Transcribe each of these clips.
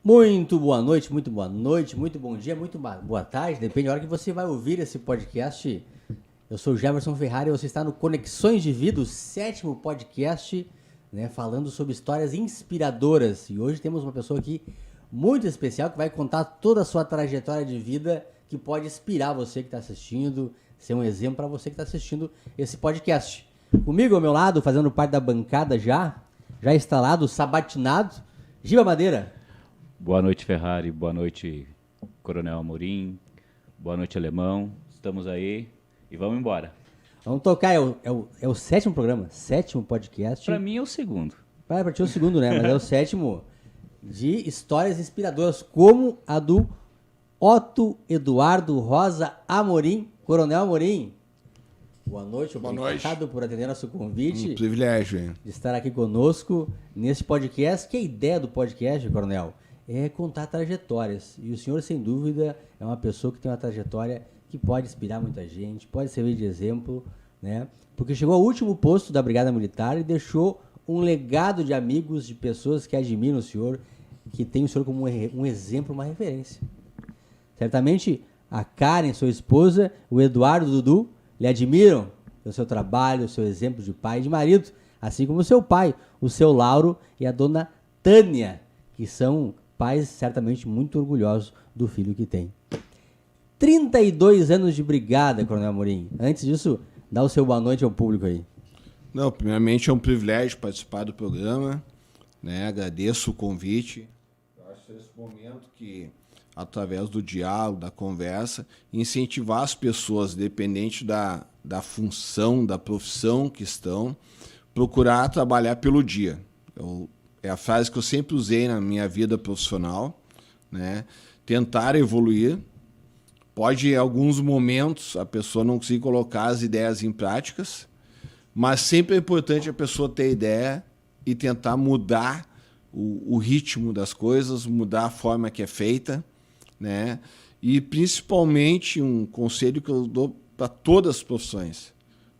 Muito boa noite, muito bom dia, muito boa tarde, depende da hora que você vai ouvir esse podcast. Eu sou o Jefferson Ferrari e você está no Conexões de Vida, o 7º podcast, né, falando sobre histórias inspiradoras. E hoje temos uma pessoa aqui muito especial que vai contar toda a sua trajetória de vida, que pode inspirar você que está assistindo, ser um exemplo para você que está assistindo esse podcast. Comigo ao meu lado, fazendo parte da bancada já instalado, sabatinado, Giba Madeira. Boa noite, Ferrari. Boa noite, Coronel Amorim. Boa noite, Alemão. Estamos aí e vamos embora. Vamos tocar, é o 7º programa, 7º podcast. Para mim é o segundo. Para ti é o segundo, né? Mas é o 7º de histórias inspiradoras, como a do Otto Eduardo Rosa Amorim. Coronel Amorim, boa noite. Obrigado por atender nosso convite. Um privilégio, hein? De estar aqui conosco nesse podcast, que a ideia do podcast, Coronel, é contar trajetórias. E o senhor, sem dúvida, é uma pessoa que tem uma trajetória que pode inspirar muita gente, pode servir de exemplo, né? Porque chegou ao último posto da Brigada Militar e deixou um legado de amigos, de pessoas que admiram o senhor, que tem o senhor como um exemplo, uma referência. Certamente, a Karen, sua esposa, o Eduardo, o Dudu, lhe admiram o seu trabalho, o seu exemplo de pai e de marido, assim como o seu pai, o seu Lauro e a dona Tânia, que são pais certamente muito orgulhosos do filho que tem. 32 anos de brigada, Coronel Amorim. Antes disso, dá o seu boa noite ao público aí. Não, primeiramente é um privilégio participar do programa, né? Agradeço o convite. Eu acho esse momento que, através do diálogo, da conversa, incentivar as pessoas, independente da função, da profissão que estão, procurar trabalhar pelo dia. É a frase que eu sempre usei na minha vida profissional, né? Tentar evoluir. Pode, em alguns momentos, a pessoa não conseguir colocar as ideias em práticas, mas sempre é importante a pessoa ter ideia e tentar mudar o ritmo das coisas, mudar a forma que é feita, né? E, principalmente, um conselho que eu dou para todas as profissões: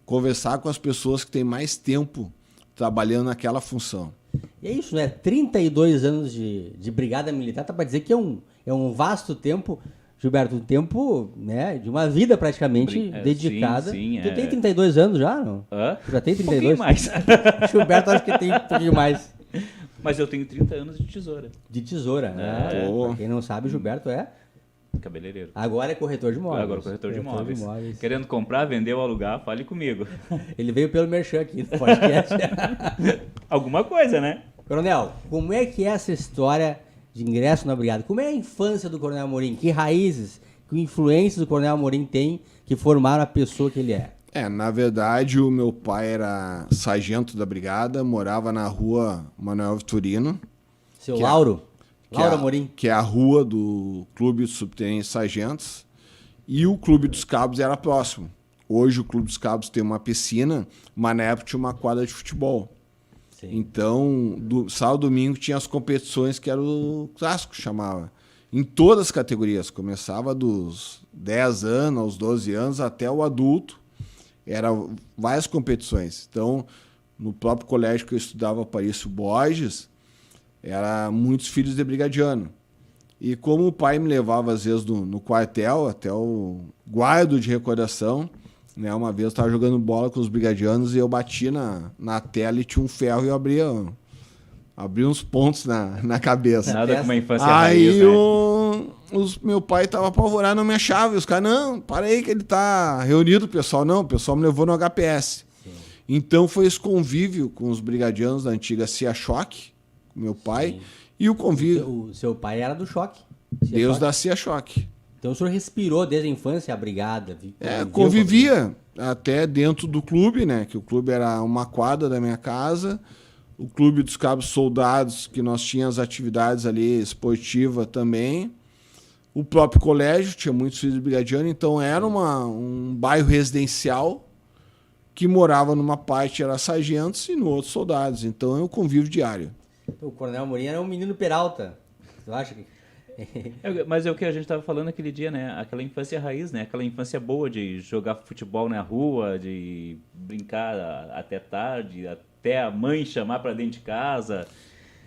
conversar com as pessoas que têm mais tempo trabalhando naquela função. E é isso, né? 32 anos de brigada militar, tá para dizer que é um vasto tempo, Gilberto, um tempo, né, de uma vida praticamente dedicada. Sim, tu tem 32 anos já, não? Hã? Tu já tem 32? Um pouquinho mais. Gilberto acho que tem um pouquinho mais. Mas eu tenho 30 anos de tesoura. De tesoura, né? Pra quem não sabe, Gilberto é... Cabeleireiro. Agora é corretor de imóveis. Agora corretor de imóveis. Querendo comprar, vender ou alugar, fale comigo. Ele veio pelo merchan aqui no podcast. Alguma coisa, né? Coronel, como é que é essa história de ingresso na Brigada? Como é a infância do Coronel Amorim? Que raízes, que influências o Coronel Amorim tem que formaram a pessoa que ele é? Na verdade, o meu pai era sargento da Brigada, morava na rua Manuel Vitorino. Seu Lauro? Lauro é Amorim. Que é a rua do Clube dos Subtenentes Sargentos. E o Clube dos Cabos era próximo. Hoje o Clube dos Cabos tem uma piscina, mas na época tinha uma quadra de futebol. Sim. Então, sábado e domingo tinha as competições que era o clássico, chamava. Em todas as categorias. Começava dos 10 anos aos 12 anos até o adulto. Eram várias competições. Então, no próprio colégio que eu estudava, Parício Borges, era muitos filhos de brigadiano. E como o pai me levava, às vezes, no quartel, até o guarda de recordação, né? Uma vez eu estava jogando bola com os brigadianos e eu bati na tela e tinha um ferro e eu abri uns pontos na cabeça. Nada com uma infância aí raiz, né? Meu pai estava apavorado, não me achava. E os caras, não, para aí que ele está reunido, o pessoal. Não, o pessoal me levou no HPS. Sim. Então foi esse convívio com os brigadianos da antiga CIA Choque, meu pai. Sim. E o convívio... O seu pai era do Choque. Deus da CIA Choque. Então o senhor respirou desde a infância a brigada? Convivia até dentro do clube, né? Que o clube era uma quadra da minha casa. O Clube dos Cabos Soldados, que nós tínhamos atividades ali esportiva também. O próprio colégio, tinha muitos filhos de brigadiano, então era um bairro residencial que morava numa parte era sargentos e no outro soldados. Então é um convívio diário. O Coronel Amorim era um menino Peralta. Tu acha que... Mas é o que a gente estava falando aquele dia, né? Aquela infância raiz, né? Aquela infância boa de jogar futebol na rua, de brincar até tarde, até a mãe chamar para dentro de casa.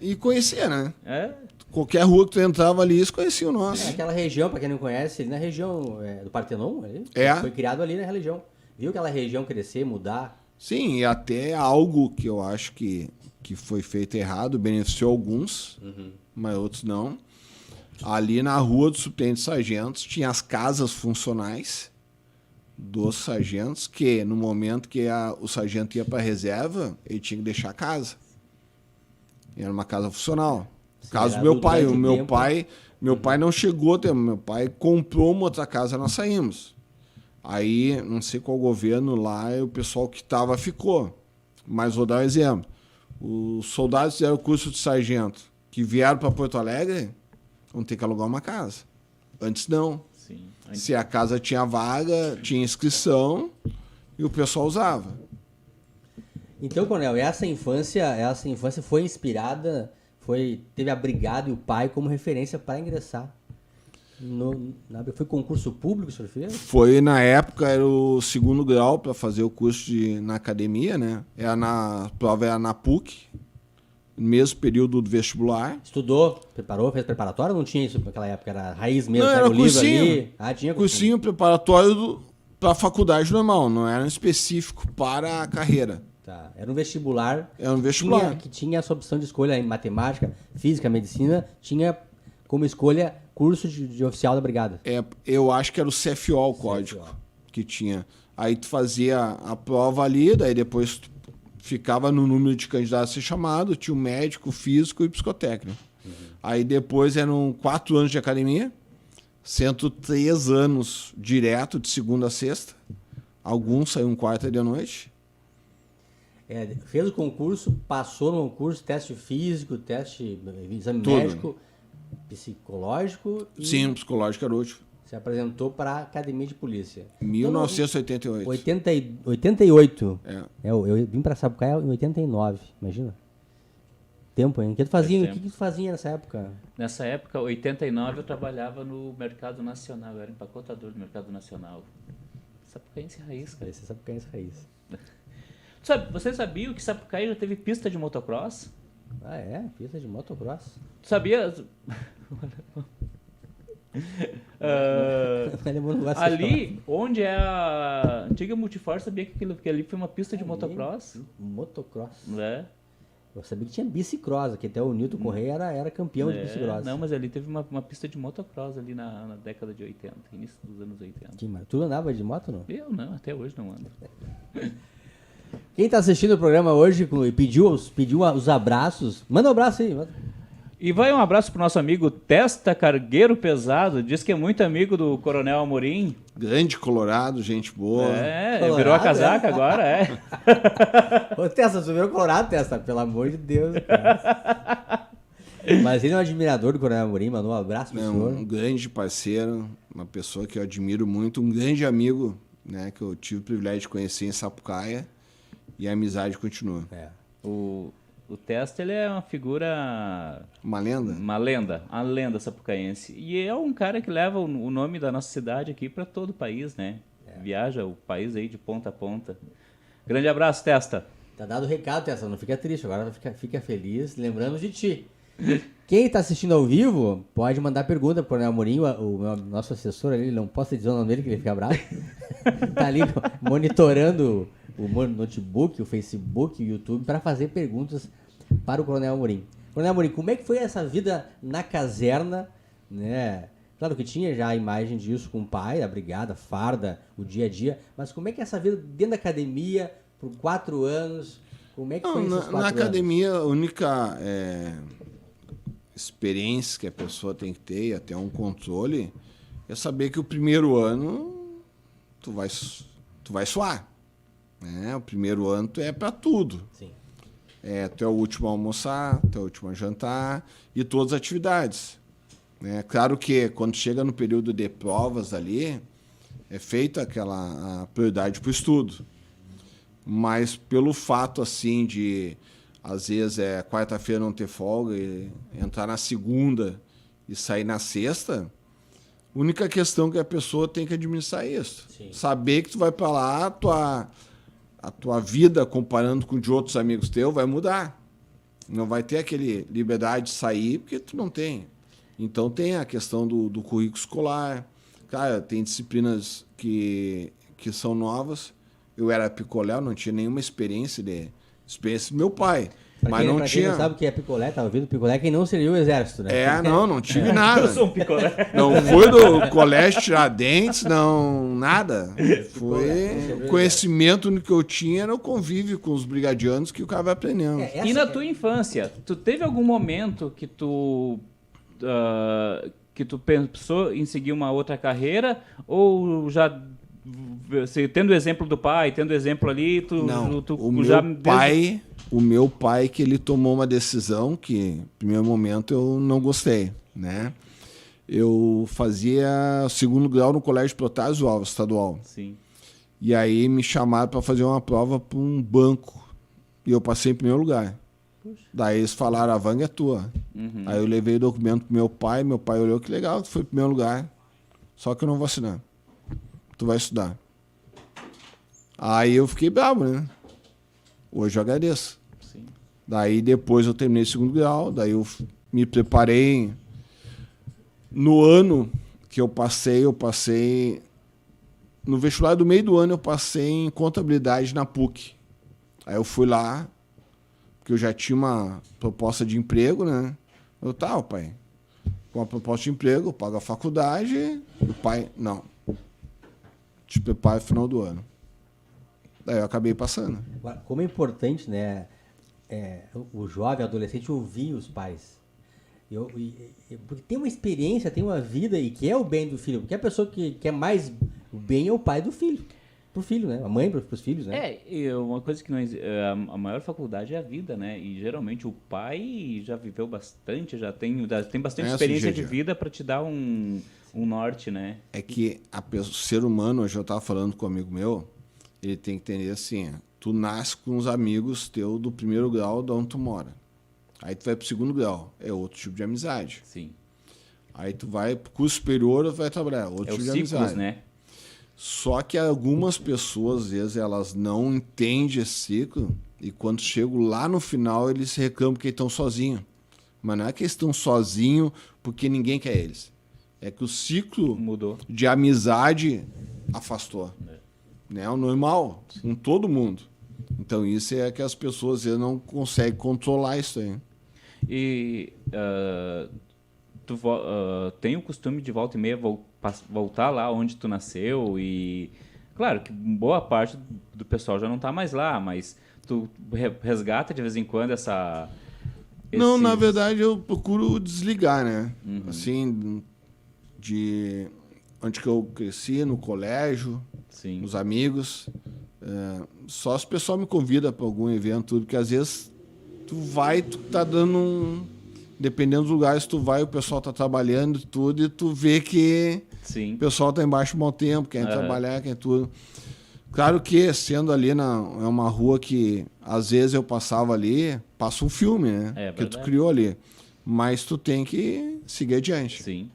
E conhecia, né? É? Qualquer rua que tu entrava ali, eles conheciam o nosso. Aquela região, para quem não conhece, ali na região do Partenon, ali, foi criado ali na região. Viu aquela região crescer, mudar? Sim, e até algo que eu acho que foi feito errado, beneficiou alguns, mas outros não. Ali na rua dos subtenentes sargentos tinha as casas funcionais dos sargentos, que no momento que o sargento ia para a reserva, ele tinha que deixar a casa. Era uma casa funcional. No caso do meu pai, meu pai não chegou a ter, meu pai comprou uma outra casa, nós saímos. Aí, não sei qual governo lá, o pessoal que estava ficou. Mas vou dar um exemplo. Os soldados fizeram o curso de sargento, que vieram para Porto Alegre, vão ter que alugar uma casa. Antes não. Sim. Se a casa tinha vaga, tinha inscrição e o pessoal usava. Então, Coronel, essa infância foi inspirada, teve a brigada e o pai como referência para ingressar. Foi concurso público que o senhor fez? Foi, na época, era o 2º grau para fazer o curso na academia, né? A prova era na PUC, no mesmo período do vestibular. Estudou, preparou, fez preparatório ou não tinha isso naquela época? Era raiz mesmo, não, era o cursinho, livro ali? Ah, tinha cursinho preparatório para a faculdade normal, não era específico para a carreira. Tá. Era um vestibular. Era um vestibular. Que tinha essa opção de escolha em matemática, física, medicina, tinha como escolha curso de oficial da brigada. Eu acho que era o CFO o código que tinha. Aí tu fazia a prova ali, daí depois tu ficava no número de candidatos a ser chamado, tinha o médico, físico e psicotécnico. Aí depois eram 4 anos de academia, 103 anos direto, de segunda a sexta. Alguns saíam quarta de noite. Fez o concurso, passou no concurso, teste físico, exame Tudo. médico, psicológico. Sim, psicológico era útil. Se apresentou para a Academia de Polícia. 1988. 88. Eu vim para Sapucaia em 89, imagina. Tempo, hein? O que tu fazia nessa época? Nessa época, 89, eu trabalhava no Mercado Nacional, eu era empacotador do Mercado Nacional. Sapucaense raiz, cara. Esse é Sapucaense raiz. Você sabia que Sapucaí já teve pista de motocross? Ah, é? Pista de motocross? Tu sabia? Ali, onde é a antiga Multiforce, sabia que ali foi uma pista de motocross? Motocross? É. Eu sabia que tinha bicicross, que até o Nilton Correia era campeão de bicicross. Não, mas ali teve uma pista de motocross ali na década de 80, início dos anos 80. Tu andava de moto, não? Eu não, até hoje não ando. Quem está assistindo o programa hoje e pediu os abraços, manda um abraço aí. E vai um abraço pro nosso amigo Testa Cargueiro Pesado, diz que é muito amigo do Coronel Amorim. Grande colorado, gente boa. Colorado, virou a casaca agora, Ô, Testa, você virou colorado, Testa? Pelo amor de Deus, cara. Mas ele é um admirador do Coronel Amorim, mandou um abraço pro senhor. Um grande parceiro, uma pessoa que eu admiro muito, um grande amigo, né, que eu tive o privilégio de conhecer em Sapucaia, e a amizade continua. O Testa, ele é uma figura... Uma lenda? Uma lenda sapucaense. E é um cara que leva o nome da nossa cidade aqui para todo o país, né? Viaja o país aí de ponta a ponta. Grande abraço, Testa. Tá dado o recado, Testa, não fica triste, agora fica feliz, lembramos de ti. Quem está assistindo ao vivo, pode mandar pergunta pro Coronel Amorim, o nosso assessor ali, não posso dizer o nome dele que ele fica bravo. Tá ali monitorando o notebook, o Facebook, o YouTube, para fazer perguntas para o Coronel Amorim. Coronel Amorim, como é que foi essa vida na caserna, né? Claro que tinha já a imagem disso com o pai, a brigada, a farda, o dia a dia, mas como é que é essa vida dentro da academia, por 4 anos, como é que foi esses 4 anos? Na academia, a única experiência que a pessoa tem que ter, e até um controle, é saber que o primeiro ano tu vai suar. Né? O primeiro ano tu é para tudo. Sim. Tu é o último a almoçar, tu é o último a jantar e todas as atividades. Claro que quando chega no período de provas ali, é feita aquela prioridade para o estudo. Mas pelo fato assim de, às vezes, quarta-feira não ter folga, e entrar na segunda e sair na sexta, a única questão que a pessoa tem que administrar isso. Sim. Saber que tu vai para lá, a tua vida, comparando com de outros amigos teus, vai mudar. Não vai ter aquele liberdade de sair, porque tu não tem. Então tem a questão do currículo escolar. Cara, tem disciplinas que são novas. Eu era picolé, eu não tinha nenhuma experiência do meu pai. Mas não pra tinha. Quem não sabe o que é picolé, tá ouvindo? Picolé é quem não serviu o exército, né? Não tive nada. Eu sou um picolé. Não fui do colégio Tiradentes, não, nada. Foi o conhecimento que eu tinha era o convívio com os brigadianos que o cara vai aprendendo. E na tua infância, tu teve algum momento que tu pensou em seguir uma outra carreira? Ou já, tendo o exemplo do pai, tendo o exemplo ali, O meu pai que ele tomou uma decisão que, no primeiro momento, eu não gostei, né? Eu fazia segundo grau no Colégio Protásio Alves, estadual. Sim. E aí me chamaram para fazer uma prova para um banco. E eu passei em primeiro lugar. Puxa. Daí eles falaram, a vaga é tua. Uhum. Aí eu levei o documento pro meu pai olhou, que legal, tu foi em primeiro lugar. Só que eu não vou assinar. Tu vai estudar. Aí eu fiquei bravo, né? Hoje eu agradeço. Sim. Daí depois eu terminei o segundo grau, daí eu me preparei. No ano que eu passei no vestibular do meio do ano eu passei em contabilidade na PUC. Aí eu fui lá, porque eu já tinha uma proposta de emprego, né? Eu, pai, com a proposta de emprego, eu pago a faculdade, o pai, não. Te prepara no final do ano. Daí eu acabei passando. Como é importante, né, o jovem, adolescente, ouvir os pais. Porque tem uma experiência, tem uma vida e quer o bem do filho. Porque a pessoa que quer mais o bem é o pai do filho. Pro filho, né? A mãe pros filhos, né? E uma coisa que a maior faculdade é a vida, né? E geralmente o pai já viveu bastante, já tem bastante experiência de vida para te dar um norte, né? É que o ser humano, hoje eu estava falando com um amigo meu, ele tem que entender assim, tu nasce com os amigos teu do primeiro grau de onde tu mora. Aí tu vai pro segundo grau, é outro tipo de amizade. Sim. Aí tu vai pro curso superior, vai trabalhar, outro tipo de ciclos, amizade. Né? Só que algumas pessoas, às vezes, elas não entendem esse ciclo e quando chegam lá no final, eles reclamam que estão sozinhos. Mas não é que eles estão sozinhos porque ninguém quer eles. É que o ciclo mudou de amizade afastou. É o normal, com todo mundo. Então isso é que as pessoas às vezes, não conseguem controlar isso aí. E tu tem o costume de volta e meia voltar lá onde tu nasceu e... Claro que boa parte do pessoal já não está mais lá, mas tu resgata de vez em quando Não, na verdade eu procuro desligar, né? Uhum. Assim, de onde que eu cresci, no colégio, sim, os amigos. Só se o pessoal me convida para algum evento, tudo, porque às vezes tu tá dando dependendo dos lugares tu vai, o pessoal tá trabalhando tudo e tu vê que sim, o pessoal tá embaixo do mau tempo, quer trabalhar, quer tudo. Claro que sendo ali é uma rua que às vezes eu passava ali, passa um filme, né? Que tu criou ali. Mas tu tem que seguir adiante. Sim.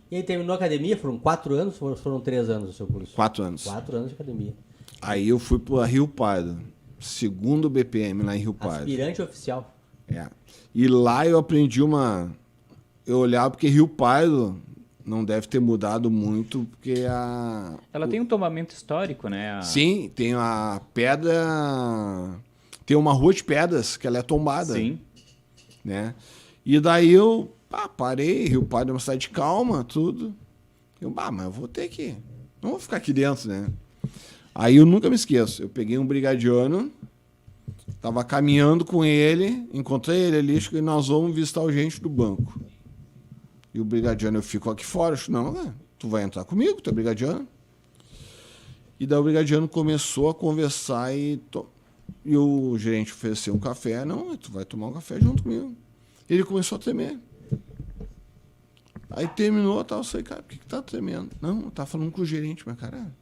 E aí terminou a academia? Foram 4 anos ou foram 3 anos o seu curso? 4 anos. 4 anos de academia. Aí eu fui para Rio Pardo, segundo BPM lá em Rio Pardo. Aspirante oficial. E lá eu aprendi eu olhava porque Rio Pardo não deve ter mudado muito, porque ela tem um tombamento histórico, né? Sim, tem a pedra... Tem uma rua de pedras que ela é tombada. Sim. Né? E daí eu parei, Rio Pardo é uma cidade calma, tudo. Mas eu vou ter que... Não vou ficar aqui dentro, né? Aí eu nunca me esqueço. Eu peguei um brigadiano, tava caminhando com ele, encontrei ele ali, acho que nós vamos visitar o gente do banco. E o brigadiano, eu fico aqui fora. Eu disse, não, tu vai entrar comigo, tu é brigadiano. E daí o brigadiano começou a conversar e o gerente ofereceu um café. Não, tu vai tomar um café junto comigo. Ele começou a tremer. Aí terminou, eu falei, cara, por que tá tremendo? Não, eu tava falando com o gerente, mas cara,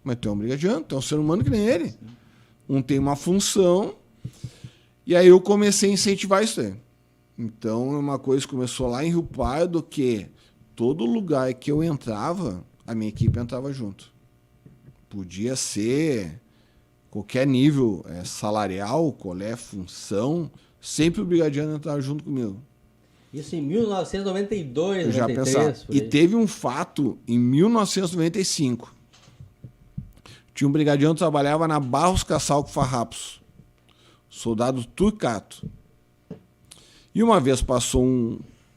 mas tu é um brigadiano, tu é um ser humano que nem ele. Sim. Um tem uma função. E aí eu comecei a incentivar isso aí. Então, uma coisa começou lá em Rio Pardo, que todo lugar que eu entrava, a minha equipe entrava junto. Podia ser qualquer nível salarial, qualquer função, sempre o brigadiano entrava junto comigo. Isso em 1992, Eu já 93. pensava. por E aí. teve um fato em 1995. Tinha um brigadiano que trabalhava na Barros Cassal com Farrapos. Soldado Turcato. E uma vez passou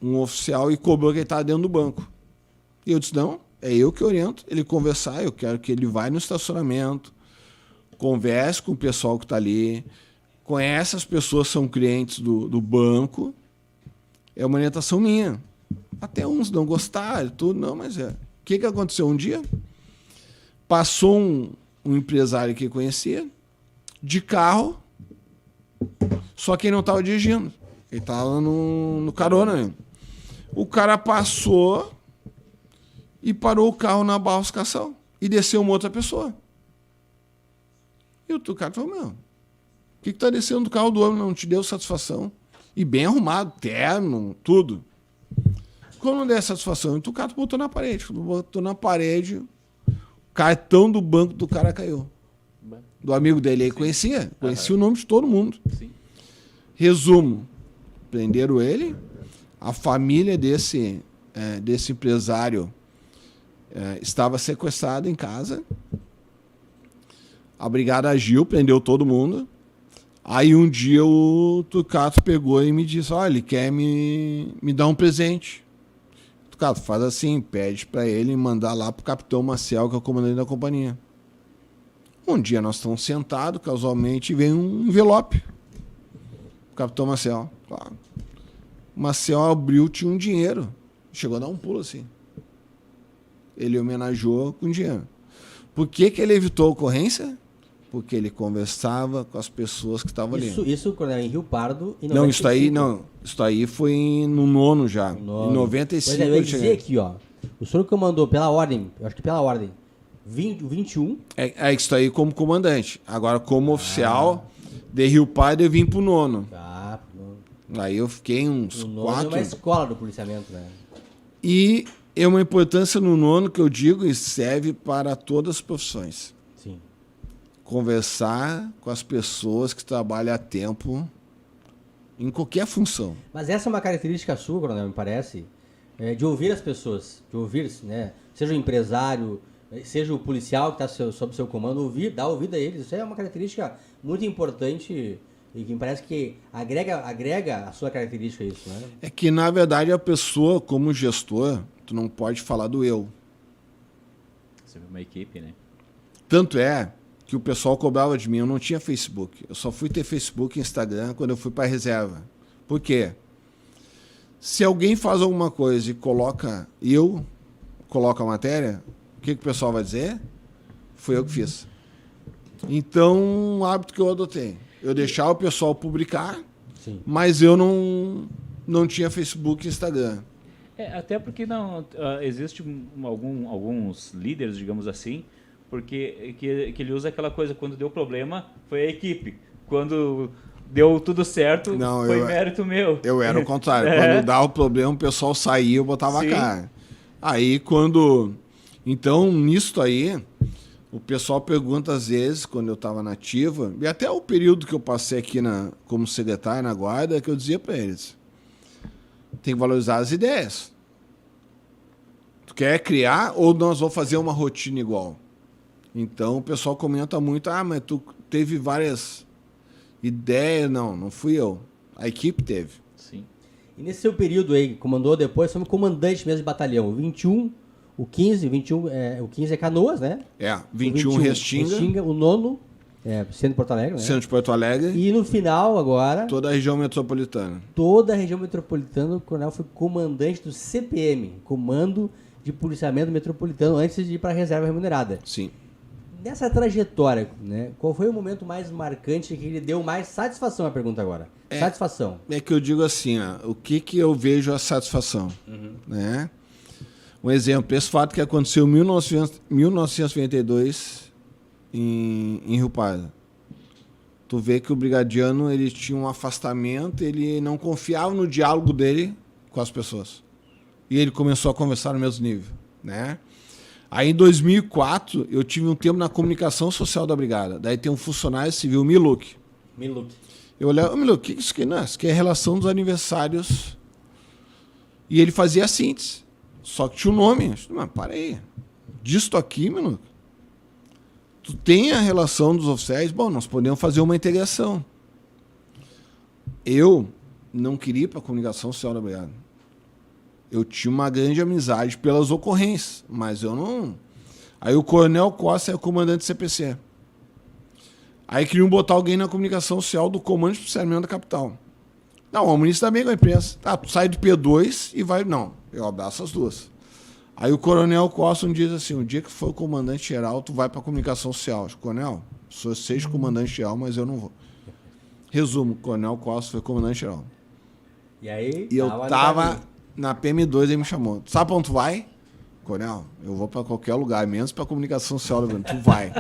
um oficial e cobrou que ele estava dentro do banco. E eu disse, não, é eu que oriento ele conversar, eu quero que ele vá no estacionamento, converse com o pessoal que está ali, conhece as pessoas que são clientes do banco, é uma orientação minha. Até uns não gostaram, tudo, não, mas é. O que aconteceu um dia? Passou um empresário que conhecia, de carro, só que ele não estava dirigindo. Ele estava no carona, né? O cara passou e parou o carro na Barros Cassal e desceu uma outra pessoa. E o cara falou, meu, o que tá descendo do carro do homem? Não te deu satisfação? E bem arrumado, terno, tudo. Como não der satisfação? Então o cara botou na parede. Botou na parede, o cartão do banco do cara caiu. Do amigo dele aí, conhecia o nome de todo mundo. Sim. Resumo, prenderam ele, a família desse empresário estava sequestrada em casa, a brigada agiu, prendeu todo mundo, aí um dia o Turcato pegou e me disse, olha, ele quer me dar um presente. Turcato, faz assim, pede para ele mandar lá pro capitão Maciel, que é o comandante da companhia. Um dia nós estamos sentados, casualmente, e vem um envelope. Capitão Maciel. Claro. O Maciel abriu, tinha um dinheiro. Chegou a dar um pulo assim. Ele homenageou com dinheiro. Por que ele evitou a ocorrência? Porque ele conversava com as pessoas que estavam ali. Isso quando era em Rio Pardo. Em Não, 95. Isso aí foi no nono já. No Em 95. Pois é, eu ia dizer aqui, ó. O senhor comandou pela ordem, eu acho que pela ordem, 21. Isso aí como comandante. Agora, como oficial, de Rio Pardo eu vim pro nono. Tá. Aí eu fiquei uns O nono 4. é uma escola do policiamento, né? E é uma importância no nono que eu digo e serve para todas as profissões. Sim. Conversar com as pessoas que trabalham a tempo em qualquer função. Mas essa é uma característica sua, coronel, me parece, de ouvir as pessoas, de ouvir, né? Seja o empresário, seja o policial que está sob seu comando, dar ouvido a eles. Isso é uma característica muito importante e que me parece que agrega a sua característica a isso, né? É que, na verdade, a pessoa, como gestor, tu não pode falar do eu. Sempre uma equipe, né? Tanto é que o pessoal cobrava de mim, eu não tinha Facebook. Eu só fui ter Facebook e Instagram quando eu fui para a reserva. Por quê? Se alguém faz alguma coisa e coloca a matéria, o que o pessoal vai dizer? Foi eu que fiz. Então, um hábito que eu adotei. Eu deixava o pessoal publicar, Sim. mas eu não tinha Facebook e Instagram. Até porque não existe alguns líderes, digamos assim, porque que ele usa aquela coisa, quando deu problema, foi a equipe. Quando deu tudo certo, foi mérito meu. Eu era o contrário. Quando dava o problema, o pessoal saía, eu botava a cara. Aí, Então, nisso aí, o pessoal pergunta às vezes, quando eu estava na ativa, e até o período que eu passei aqui como secretário na guarda, que eu dizia para eles, tem que valorizar as ideias. Tu quer criar ou nós vamos fazer uma rotina igual? Então, o pessoal comenta muito, mas tu teve várias ideias. Não fui eu. A equipe teve. Sim. E nesse seu período aí, comandou depois, foi comandante mesmo de batalhão. O 21, o 15, o 15 é Canoas, né? 21 Restinga. O nono, centro de Porto Alegre, né? Centro de Porto Alegre. E no final, agora, Toda a região metropolitana. toda a região metropolitana, o coronel foi comandante do CPM, Comando de Policiamento Metropolitano, antes de ir para a reserva remunerada. Sim. Nessa trajetória, né, qual foi o momento mais marcante que lhe deu mais satisfação? A pergunta agora. Satisfação. É que eu digo assim, o que eu vejo a satisfação, né? Um exemplo, esse fato que aconteceu em 1992 em Rio Pardo. Tu vê que o brigadiano, ele tinha um afastamento, ele não confiava no diálogo dele com as pessoas. E ele começou a conversar no mesmo nível, né? Aí, em 2004, eu tive um tempo na comunicação social da brigada. Daí tem um funcionário civil, Miluk. Eu olhava, meu, o que isso aqui? Não, isso aqui é a relação dos aniversários. E ele fazia a síntese. Só que tinha um nome. Eu disse, mas para aí. Disto aqui, meu, tu tem a relação dos oficiais, bom, nós podemos fazer uma integração. Eu não queria ir para a comunicação social da brigada. Eu tinha uma grande amizade pelas ocorrências, mas eu não... Aí o Coronel Costa é o comandante do CPC. Aí queriam botar alguém na comunicação social do Comando de Policiamento da Capital. Não, o ministro também com a imprensa. Tá, tu sai do P2 e vai... Não, eu abraço as duas. Aí o Coronel Costa diz assim, o dia que for comandante-geral, tu vai para a comunicação social. Eu digo, Coronel, sou seja comandante-geral, mas eu não vou. Resumo, o Coronel Costa foi comandante-geral. E aí? E eu tava na PM2 e ele me chamou. Sabe pra onde tu vai? Coronel, eu vou pra qualquer lugar, menos pra comunicação social. Tu vai.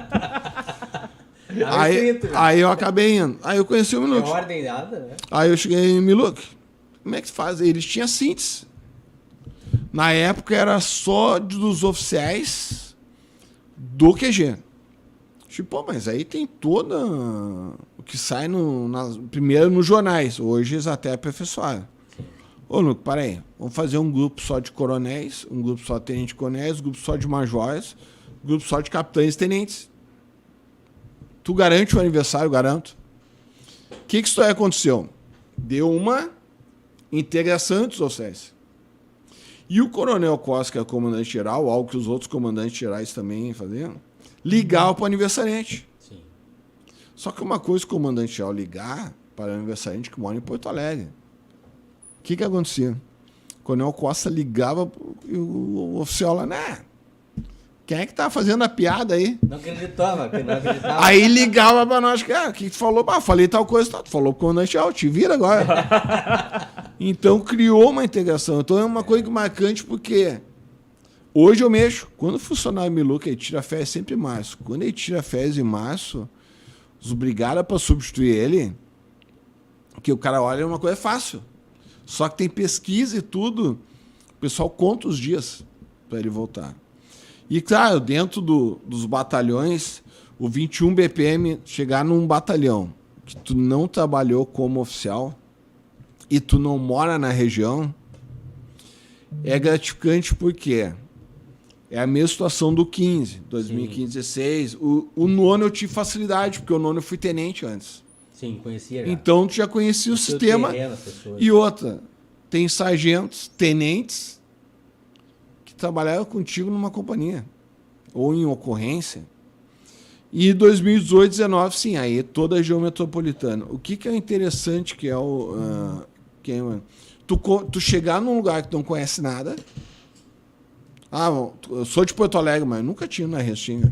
aí eu acabei indo. Aí eu conheci o Miluk. É ordem dada, né? Aí eu cheguei em Miluk. Como é que se faz? Eles tinham síntese. Na época era só dos oficiais do QG. Tipo, mas aí tem toda o que sai primeiro nos jornais. Hoje eles até aperfeiçoaram. Ô, Luco, para aí. Vamos fazer um grupo só de coronéis, um grupo só de tenente-coronéis, um grupo só de majores, um grupo só de capitães e tenentes. Tu garante o aniversário, garanto. O que isso aí aconteceu? Deu uma integração entre os oficiais. E o Coronel Costa, que é o comandante-geral, algo que os outros comandantes-gerais também faziam, ligava para o aniversariante. Sim. Só que uma coisa, o comandante-geral ligar para o aniversariante que mora em Porto Alegre. O que acontecia? O Coronel Costa ligava e o oficial lá, né? Quem é que tá fazendo a piada aí? Não acreditava. Aí ligava para nós, cara, o que tu falou? Ah, falei tal coisa, tu falou pro comandante-geral, te vira agora. Então criou uma integração. Então é uma coisa marcante porque hoje eu mexo. Quando o funcionário Miluk, ele tira férias sempre em março. Quando ele tira férias em março, os brigaram para substituir ele, que o cara olha, é uma coisa fácil. Só que tem pesquisa e tudo, o pessoal conta os dias para ele voltar. E, claro, dentro dos batalhões, o 21 BPM chegar num batalhão que tu não trabalhou como oficial e tu não mora na região, é gratificante porque é a mesma situação do 15, 2015, 16. O nono eu tive facilidade, porque o nono eu fui tenente antes. Sim, conhecia já. Então tu já conhecia o sistema. E outra, tem sargentos, tenentes que trabalharam contigo numa companhia ou em ocorrência. E 2018, 19, sim, aí toda a região metropolitana. O que é interessante que é tu chegar num lugar que tu não conhece nada. Ah, eu sou de Porto Alegre, mas nunca tinha na Restinga.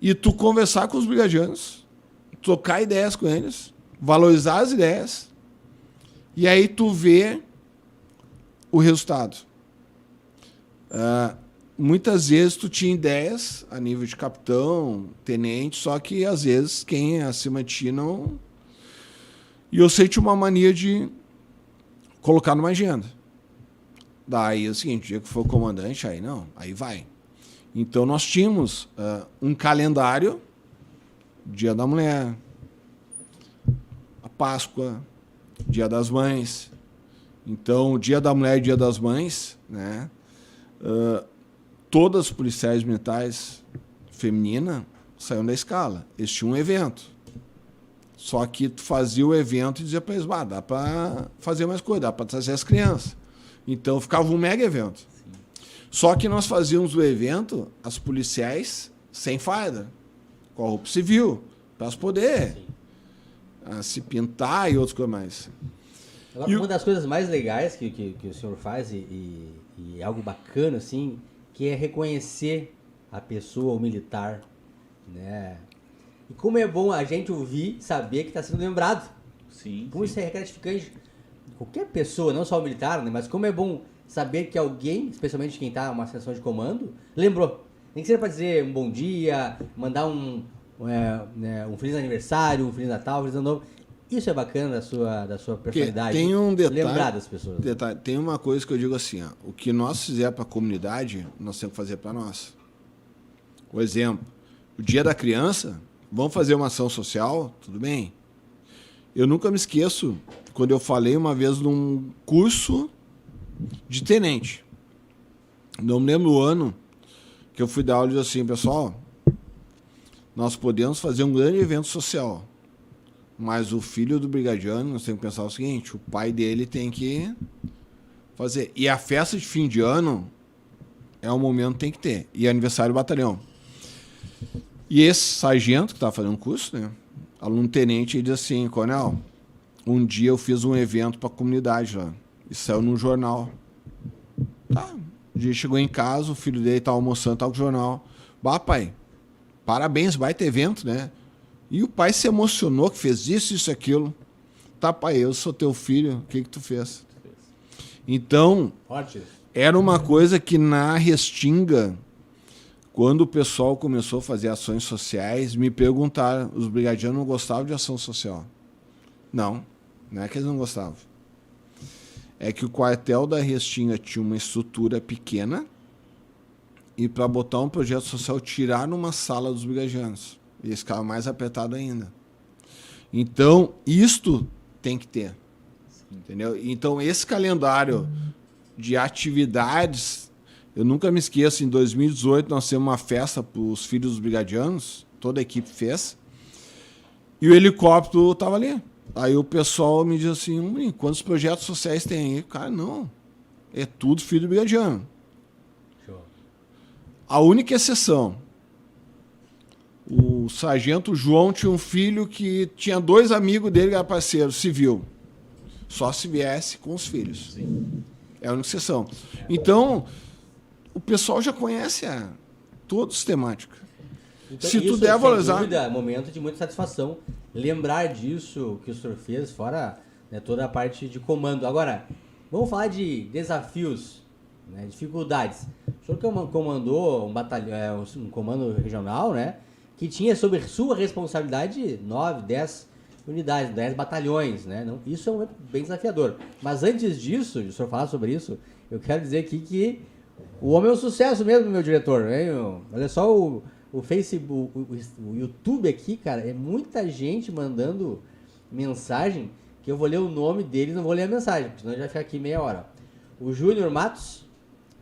E tu conversar com os brigadianos, trocar ideias com eles, valorizar as ideias, e aí tu vê o resultado. Muitas vezes tu tinha ideias a nível de capitão, tenente, só que às vezes quem é acima de ti não... E eu sei que tinha uma mania de colocar numa agenda. Daí é o seguinte, o dia que for comandante, aí não, aí vai. Então nós tínhamos um calendário, Dia da Mulher, a Páscoa, Dia das Mães. Então, Dia da Mulher e Dia das Mães, né? Todas as policiais militares femininas saíram da escala. Eles tinham um evento. Só que tu fazia o evento e dizia para eles, dá para fazer mais coisa, dá para trazer as crianças. Então ficava um mega evento. Sim. Só que nós fazíamos o evento, as policiais sem farda, com a roupa civil, para elas poderem se pintar e outras coisas mais. Uma das coisas mais legais que o senhor faz e algo bacana, assim, que é reconhecer a pessoa, o militar, né? E como é bom a gente ouvir, saber que está sendo lembrado. Sim. Como isso é gratificante. Qualquer pessoa, não só o militar, né? Mas como é bom saber que alguém, especialmente quem está numa sessão de comando, lembrou. Nem que seja para dizer um bom dia, mandar um feliz aniversário, um feliz Natal, um feliz ano novo. Isso é bacana da sua personalidade. Tem um detalhe, lembrar das pessoas. Tem uma coisa que eu digo assim, o que nós fizermos para a comunidade, nós temos que fazer para nós. Por exemplo, o Dia da Criança, vamos fazer uma ação social, tudo bem? Eu nunca me esqueço quando eu falei uma vez num curso de tenente. Não me lembro o ano que eu fui dar aula e disse assim, pessoal, nós podemos fazer um grande evento social, mas o filho do brigadiano, nós temos que pensar o seguinte, o pai dele tem que fazer. E a festa de fim de ano é um momento que tem que ter. E aniversário do batalhão. E esse sargento que estava fazendo um curso, né, aluno tenente, ele diz assim, coronel, um dia eu fiz um evento para a comunidade lá. E saiu num jornal. Tá. Um dia chegou em casa, o filho dele estava almoçando, estava com o jornal. Bah, pai, parabéns, vai ter evento, né? E o pai se emocionou que fez isso, aquilo. Tá, pai, eu sou teu filho, o que tu fez? Então, era uma coisa que na Restinga, quando o pessoal começou a fazer ações sociais, me perguntaram, os brigadianos não gostavam de ação social. Não é que eles não gostavam. É que o quartel da Restinga tinha uma estrutura pequena e para botar um projeto social, tirar numa sala dos brigadianos. E eles ficavam mais apertados ainda. Então, isto tem que ter. Entendeu? Então, esse calendário de atividades, eu nunca me esqueço, em 2018 nós temos uma festa para os filhos dos brigadianos, toda a equipe fez, e o helicóptero estava ali. Aí o pessoal me diz assim, quantos projetos sociais tem aí? Cara, não. É tudo filho do brigadiano. Show. A única exceção, o sargento João tinha um filho que tinha 2 amigos dele que era parceiro, civil. Só se viesse com os filhos. Sim. É a única exceção. Então, o pessoal já conhece toda a sistemática. Então, se tu der valorizar... Dúvida, momento de muita satisfação lembrar disso que o senhor fez, fora, né, toda a parte de comando. Agora, vamos falar de desafios, né, dificuldades. O senhor comandou um batalhão, um comando regional, né, que tinha sob sua responsabilidade 9, 10 unidades, 10 batalhões, né? Não, isso é um momento bem desafiador. Mas antes disso, de o senhor falar sobre isso, eu quero dizer aqui que o homem é um sucesso mesmo, meu diretor. Hein? Olha só o Facebook, o YouTube aqui, cara, é muita gente mandando mensagem que eu vou ler o nome deles, não vou ler a mensagem, porque senão já fica aqui meia hora. O Júnior Matos,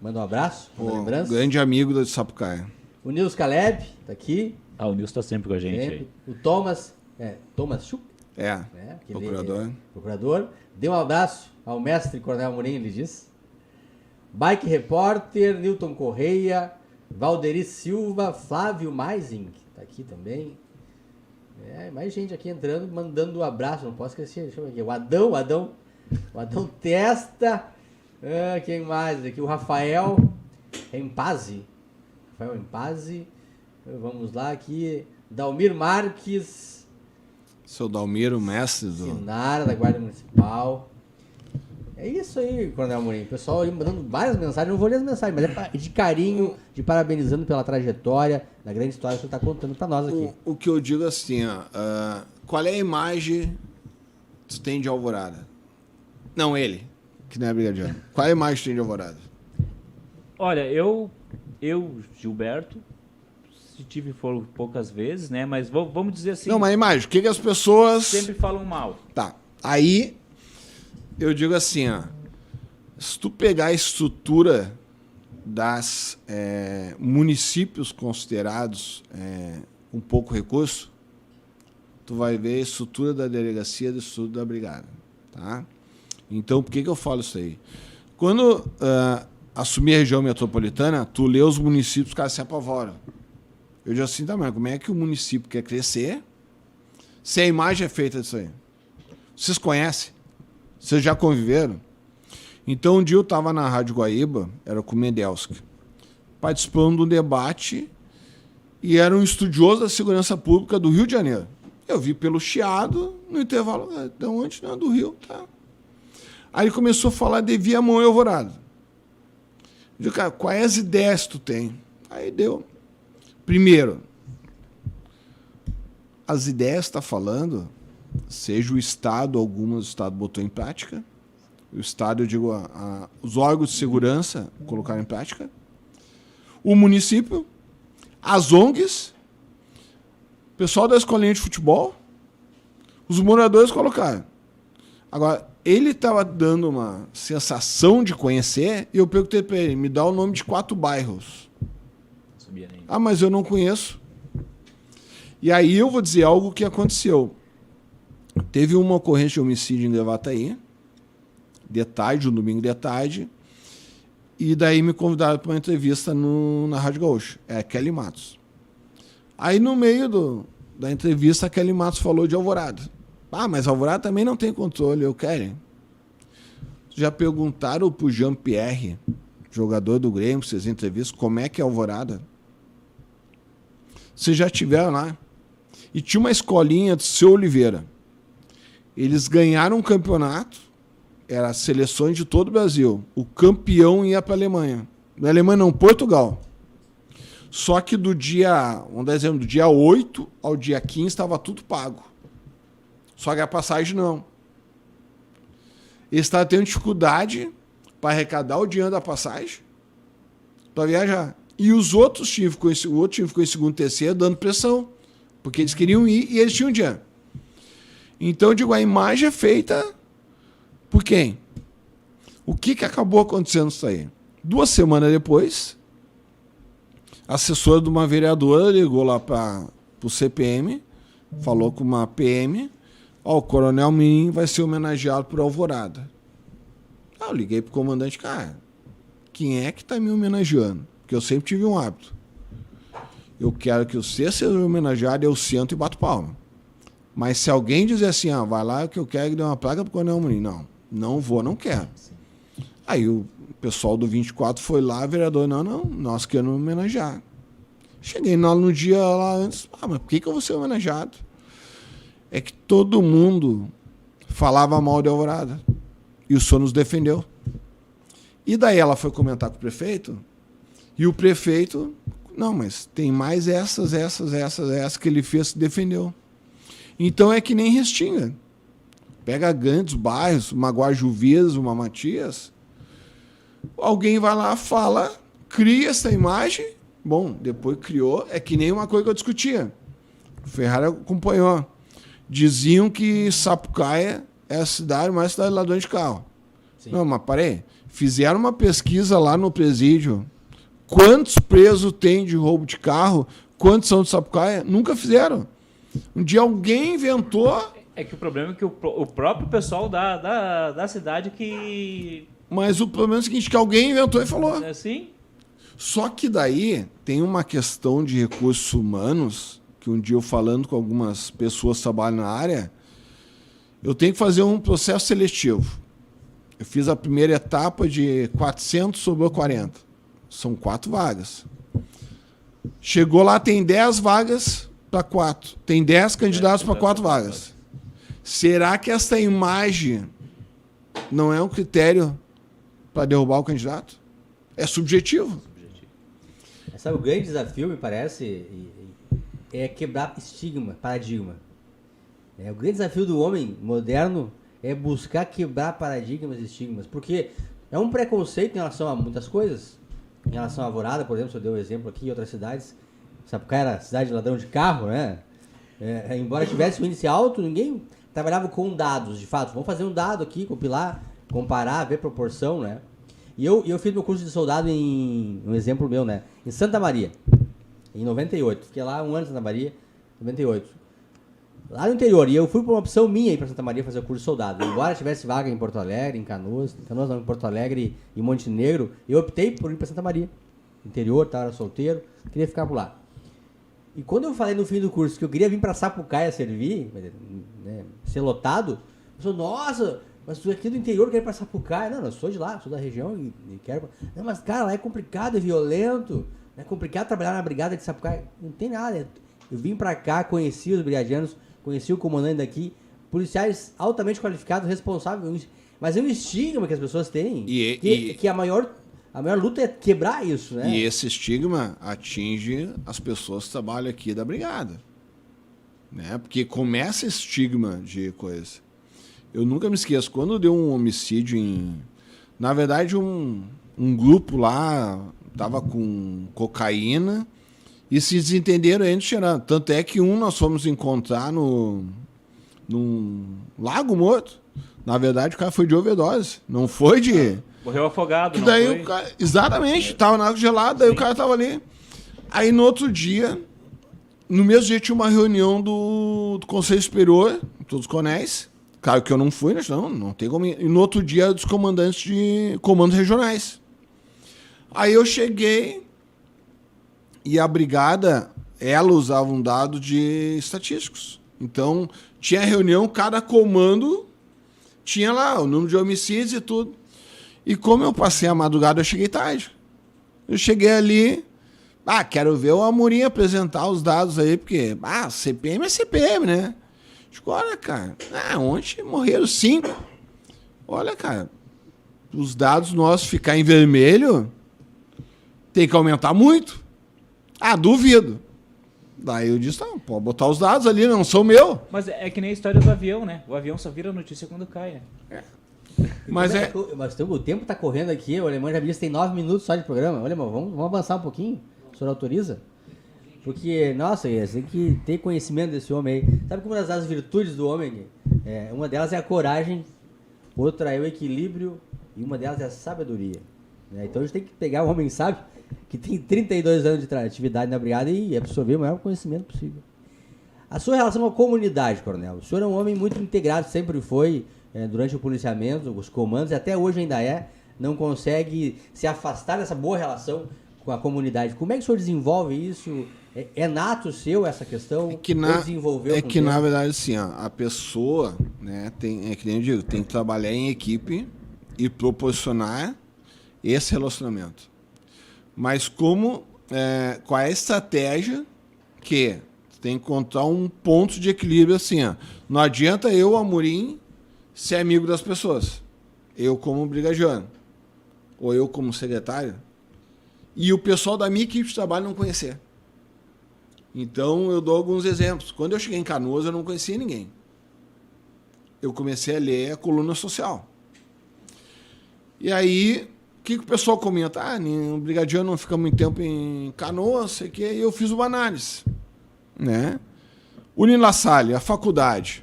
manda um abraço, uma lembrança. Grande amigo da Sapucaia. O Nils Caleb, tá aqui. O Nils tá sempre com a gente aí. O Thomas Schupp. Procurador. Dê um abraço ao mestre Coronel Amorim, ele diz. Bike Repórter, Newton Correia, Valderi Silva, Flávio Maising, tá aqui também. Mais gente aqui entrando, mandando um abraço, não posso esquecer, deixa eu ver aqui. O Adão Testa, quem mais aqui? O Rafael Empazzi. Vamos lá aqui. Dalmir Marques. Seu Dalmir, o mestre do... Sinara, da Guarda Municipal. É isso aí, Coronel Amorim. O pessoal mandando várias mensagens, não vou ler as mensagens, mas é de carinho, de parabenizando pela trajetória, da grande história que você está contando para nós aqui. O que eu digo assim, qual é a imagem que tu tem de Alvorada? Não, ele, que não é brigadiano. Qual é a imagem que tu tem de Alvorada? Olha, eu Gilberto, se tive for poucas vezes, né? Mas vamos dizer assim... Não, mas a imagem, o que as pessoas... Sempre falam mal. Tá, aí... Eu digo assim, se tu pegar a estrutura das municípios considerados com pouco recurso, tu vai ver a estrutura da delegacia e a estrutura da brigada. Tá? Então, por que eu falo isso aí? Quando assumir a região metropolitana, tu lê os municípios, os caras se apavoram. Eu digo assim, tá, mas como é que o município quer crescer se a imagem é feita disso aí? Vocês conhecem? Vocês já conviveram? Então, um dia eu estava na Rádio Guaíba, era com o Medelski, participando de um debate, e era um estudioso da segurança pública do Rio de Janeiro. Eu vi pelo chiado, no intervalo, de onde? Não, do Rio, tá. Aí ele começou a falar de Viamão e Alvorada. Eu disse, cara, quais as ideias tu tem? Aí deu. Primeiro, as ideias que está falando... seja o Estado, algumas o Estado botou em prática, o Estado, eu digo, os órgãos de segurança colocaram em prática, o município, as ONGs, o pessoal da escolinha de futebol, Os moradores colocaram. Agora, ele estava dando uma sensação de conhecer e eu perguntei para ele, me dá o nome de 4 bairros. Não sabia nem. Ah, mas eu não conheço. E aí eu vou dizer algo que aconteceu. Teve uma ocorrência de homicídio em Gravataí, de tarde, um domingo de tarde, e daí me convidaram para uma entrevista na Rádio Gaúcha. É a Kelly Matos. Aí no meio da entrevista, a Kelly Matos falou de Alvorada. Ah, mas Alvorada também não tem controle, eu quero. Já perguntaram pro Jean-Pierre, jogador do Grêmio, vocês entrevistam, como é que é Alvorada? Vocês já estiveram lá? E tinha uma escolinha do Seu Oliveira. Eles ganharam um campeonato, era seleções de todo o Brasil. O campeão ia para a Alemanha. Na Alemanha não, Portugal. Só que do dia 8 ao dia 15 estava tudo pago. Só que a passagem não. Eles estavam tendo dificuldade para arrecadar o dinheiro da passagem para viajar. E os outros times, o outro time ficou em segundo e terceiro dando pressão. Porque eles queriam ir e eles tinham dinheiro. Então, eu digo, a imagem é feita por quem? O que acabou acontecendo isso aí? 2 semanas depois, a assessora de uma vereadora ligou lá para o CPM, falou com uma PM, o Coronel Mirim vai ser homenageado por Alvorada. Eu liguei pro comandante, cara, quem é que está me homenageando? Porque eu sempre tive um hábito. Eu quero que você seja homenageado, eu sento e bato palma. Mas se alguém dizer assim, vai lá que eu quero que dê uma placa pro Coronel Mirim. Não vou, não quero. Aí o pessoal do 24 foi lá, vereador, não, nós queremos homenagear. Cheguei no dia lá antes, mas por que eu vou ser homenageado? É que todo mundo falava mal de Alvorada. E o senhor nos defendeu. E daí ela foi comentar com o prefeito, e o prefeito, não, mas tem mais essas que ele fez, defendeu. Então é que nem Restinga. Pega grandes bairros, uma Guajuvias, uma Matias, alguém vai lá, fala, cria essa imagem, bom, depois criou, é que nem uma coisa que eu discutia. O Ferrari acompanhou. Diziam que Sapucaia é a mais cidade de ladrão de carro. Sim. Não, mas parei. Fizeram uma pesquisa lá no presídio. Quantos presos tem de roubo de carro? Quantos são de Sapucaia? Nunca fizeram. Um dia alguém inventou. É que o problema é que o próprio pessoal da cidade que... Mas o problema é o seguinte, que alguém inventou e falou. É assim? Só que daí tem uma questão de recursos humanos, que um dia eu falando com algumas pessoas que trabalham na área, eu tenho que fazer um processo seletivo. Eu fiz a primeira etapa de 400, sobrou 40. São 4 vagas. Chegou lá, tem 10 vagas para 4. Tem 10 candidatos para 4 vagas. Será que essa imagem não é um critério para derrubar o candidato? É subjetivo. Sabe, o grande desafio, me parece, é quebrar estigma, paradigma. O grande desafio do homem moderno é buscar quebrar paradigmas e estigmas, porque é um preconceito em relação a muitas coisas. Em relação à Alvorada, por exemplo, se eu dei um exemplo aqui em outras cidades, Sapucaia era cidade de ladrão de carro, né? Embora tivesse um índice alto, ninguém trabalhava com dados, de fato. Vamos fazer um dado aqui, compilar, comparar, ver proporção, né? E eu fiz meu curso de soldado um exemplo meu, né? Em Santa Maria, em 98. Fiquei lá 1 ano em Santa Maria, 98. Lá no interior. E eu fui por uma opção minha ir para Santa Maria fazer o curso de soldado. Embora tivesse vaga em Porto Alegre, em Canoas não, em Porto Alegre e Montenegro, eu optei por ir para Santa Maria. Interior, era solteiro, queria ficar por lá. E quando eu falei no fim do curso que eu queria vir para Sapucaia servir, né, ser lotado, eu falei, nossa, mas tu é aqui do interior quer ir para Sapucaia? Não, eu sou de lá, sou da região e quero... Não, mas cara, lá é complicado, é violento, é complicado trabalhar na brigada de Sapucaia. Não tem nada. Eu vim para cá, conheci os brigadianos, conheci o comandante daqui, policiais altamente qualificados, responsáveis, mas é um estigma que as pessoas têm, que a maior luta é quebrar isso, né? E esse estigma atinge as pessoas que trabalham aqui da brigada, né? Porque começa esse estigma de coisa. Eu nunca me esqueço, quando deu um homicídio na verdade, um grupo lá tava com cocaína e se desentenderam entre cheirando. Tanto é que nós fomos encontrar no num lago morto. Na verdade, o cara foi de overdose. Não foi de... Morreu afogado, Que não daí foi? o cara... Exatamente, tava na água gelada, daí o cara tava ali. Aí no outro dia, no mesmo dia tinha uma reunião do Conselho Superior, todos os conéis. Claro que eu não fui, né? Não tem como... E no outro dia, dos comandantes de comandos regionais. Aí eu cheguei e a brigada, ela usava um dado de estatísticos. Então, tinha reunião, cada comando tinha lá o número de homicídios e tudo. E como eu passei a madrugada, eu cheguei tarde. Eu cheguei ali, quero ver o Amorim apresentar os dados aí, porque, CPM é CPM, né? Digo, olha, cara, ontem morreram 5. Olha, cara, os dados nossos ficar em vermelho, tem que aumentar muito. Duvido. Daí eu disse, não, pode botar os dados ali, não são meu. Mas é que nem a história do avião, né? O avião só vira notícia quando cai, né? Mas o tempo tá correndo aqui, o Alemão já me disse que tem 9 minutos só de programa. Olha, irmão, vamos avançar um pouquinho? O senhor autoriza? Porque, nossa, você tem que ter conhecimento desse homem aí. Sabe que uma das virtudes do homem, uma delas é a coragem, outra é o equilíbrio e uma delas é a sabedoria. Né? Então a gente tem que pegar um homem sábio que tem 32 anos de atividade na brigada e absorver o maior conhecimento possível. A sua relação com a comunidade, coronel. O senhor é um homem muito integrado, sempre foi, durante o policiamento, os comandos, e até hoje ainda não consegue se afastar dessa boa relação com a comunidade. Como é que o senhor desenvolve isso? É nato seu essa questão? Na verdade, assim, a pessoa, né, que nem eu digo, tem que trabalhar em equipe e proporcionar esse relacionamento. Mas qual é a estratégia que tem que encontrar um ponto de equilíbrio assim, não adianta eu, Amorim, ser amigo das pessoas. Eu como brigadiano, ou eu como secretário, e o pessoal da minha equipe de trabalho não conhecer. Então, eu dou alguns exemplos. Quando eu cheguei em Canoas, eu não conhecia ninguém. Eu comecei a ler a coluna social. E aí, o que o pessoal comenta? O brigadiano não fica muito tempo em Canoas, sei que, e eu fiz uma análise. Né? Unilassalle, a faculdade,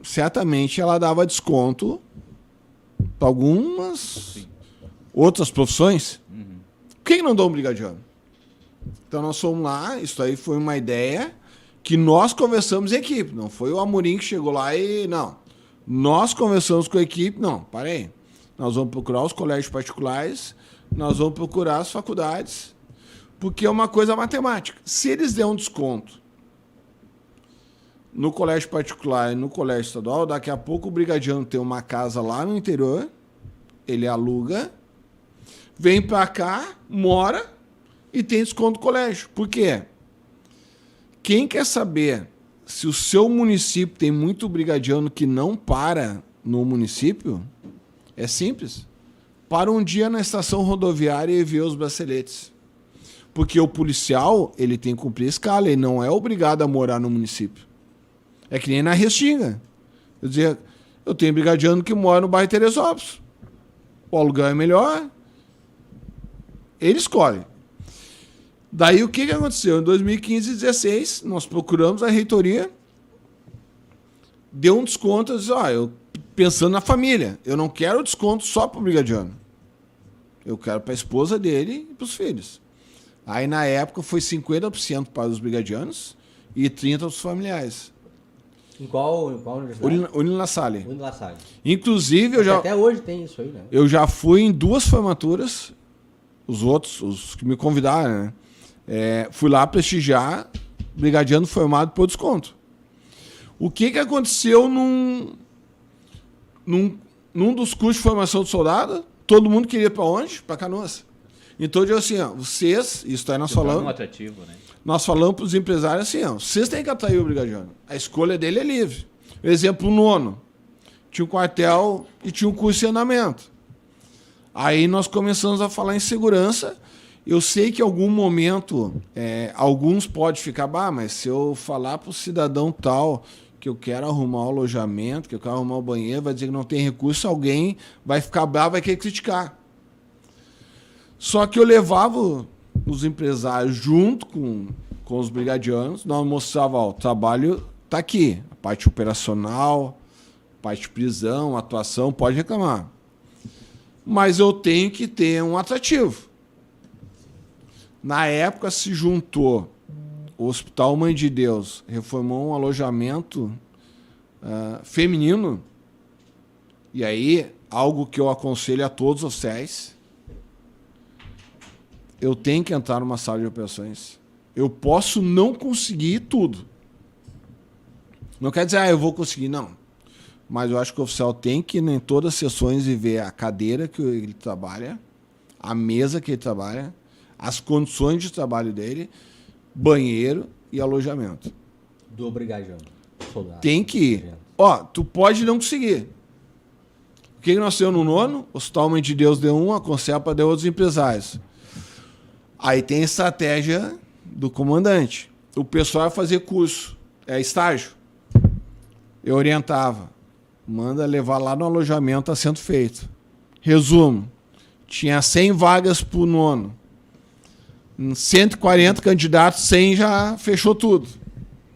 certamente ela dava desconto para algumas outras profissões. Por que não dá um brigadiano? Então nós fomos lá, isso aí foi uma ideia que nós conversamos em equipe. Não foi o Amorim que chegou lá e... Não. Nós conversamos com a equipe. Não, parei. Nós vamos procurar os colégios particulares, nós vamos procurar as faculdades, porque é uma coisa matemática. Se eles derem um desconto no colégio particular e no colégio estadual, daqui a pouco o brigadiano tem uma casa lá no interior, ele aluga, vem para cá, mora e tem desconto do colégio. Por quê? Quem quer saber se o seu município tem muito brigadiano que não para no município, é simples. Para um dia na estação rodoviária e ver os braceletes. Porque o policial, ele tem que cumprir a escala, ele não é obrigado a morar no município. É que nem na Restinga. Eu dizia, eu tenho brigadiano que mora no bairro Teresópolis. O aluguel é melhor. Ele escolhe. Daí o que aconteceu? Em 2015 e 2016, nós procuramos a reitoria, deu um desconto, eu disse, eu pensando na família, eu não quero desconto só para o brigadiano. Eu quero para a esposa dele e para os filhos. Aí na época foi 50% para os brigadianos e 30% para os familiares. Em qual universidade? Unilassalle. Unilassalle. Inclusive, até hoje tem isso aí, né? Eu já fui em 2 formaturas, os que me convidaram, né? Fui lá prestigiar brigadiano formado por desconto. O que aconteceu num dos cursos de formação de soldado? Todo mundo queria para onde? Para Canoas. Então eu digo assim, vocês, isso aí nós falamos. Atrativo, né? Nós falamos para os empresários assim, vocês têm que atrair o brigadiano. A escolha dele é livre. Exemplo, o 9º. Tinha um quartel e tinha um curso de andamento. Aí nós começamos a falar em segurança. Eu sei que em algum momento, alguns podem ficar, mas se eu falar para o cidadão tal que eu quero arrumar o alojamento, que eu quero arrumar o banheiro, vai dizer que não tem recurso, alguém vai ficar bravo, vai querer criticar. Só que eu levava os empresários junto com os brigadianos, nós mostrava, o trabalho tá aqui. A parte operacional, parte de prisão, atuação, pode reclamar. Mas eu tenho que ter um atrativo. Na época se juntou o Hospital Mãe de Deus, reformou um alojamento feminino, e aí, algo que eu aconselho a todos os oficiais, eu tenho que entrar numa sala de operações. Eu posso não conseguir tudo. Não quer dizer, eu vou conseguir, não. Mas eu acho que o oficial tem que ir em todas as sessões e ver a cadeira que ele trabalha, a mesa que ele trabalha, as condições de trabalho dele, banheiro e alojamento. Do brigadiano. Soldado. Tem que ir. Tu pode não conseguir. O que nós temos no nono? O Hospital Mãe de Deus deu um, a Concepa deu outros empresários. Aí tem a estratégia do comandante. O pessoal vai fazer curso, estágio. Eu orientava. Manda levar lá no alojamento, está sendo feito. Resumo. Tinha 100 vagas para o nono. 140 candidatos, 100 já fechou tudo.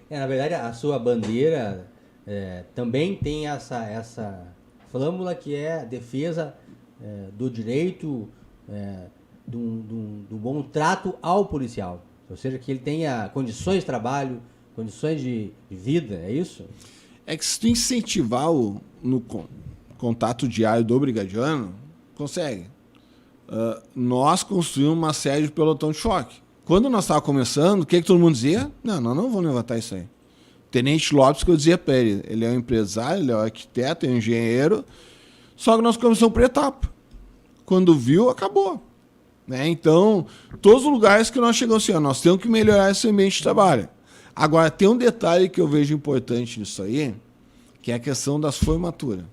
Na verdade, a sua bandeira também tem essa flâmula que é a defesa do direito do bom trato ao policial. Ou seja, que ele tenha condições de trabalho, condições de vida, é isso? É que se tu incentivar no contato diário do brigadiano, consegue. Nós construímos uma série de pelotão de choque. Quando nós estávamos começando, o que todo mundo dizia? Não, nós não vamos levantar isso aí. Tenente Lopes, que eu dizia para ele é um empresário, ele é um arquiteto, é um engenheiro, só que nós começamos por etapa. Quando viu, acabou. Né? Então, todos os lugares que nós chegamos assim, nós temos que melhorar esse ambiente de trabalho. Agora, tem um detalhe que eu vejo importante nisso aí, que é a questão das formaturas.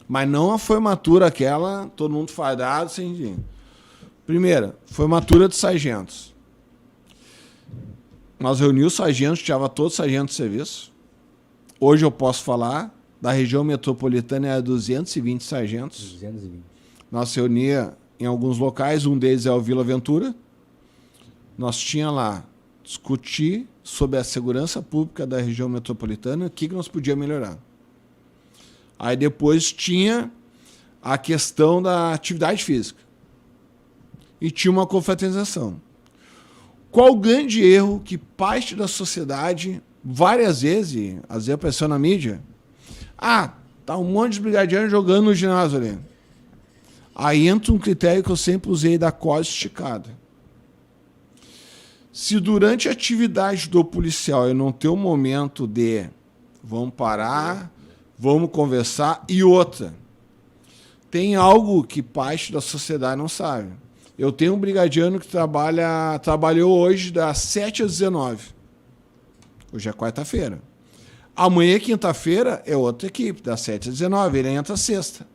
Mas não a formatura aquela, todo mundo fardado, sem dinheiro. Primeira, formatura de sargentos. Nós reunimos os sargentos, tirava todos os sargentos de serviço. Hoje eu posso falar, da região metropolitana era 220 sargentos. 220. Nós reunia em alguns locais, um deles é o Vila Aventura. Nós tinha lá discutir sobre a segurança pública da região metropolitana, o que nós podíamos melhorar. Aí depois tinha a questão da atividade física. E tinha uma confraternização. Qual o grande erro que parte da sociedade, várias vezes, às vezes apareceu na mídia, tá um monte de brigadianos jogando no ginásio ali. Aí entra um critério que eu sempre usei da corda esticada. Se durante a atividade do policial eu não ter um momento de vamos parar, vamos conversar, e outra, tem algo que parte da sociedade não sabe. Eu tenho um brigadiano que trabalhou hoje das 7 às 19. Hoje é quarta-feira. Amanhã, quinta-feira, é outra equipe, das 7 às 19. Ele entra sexta.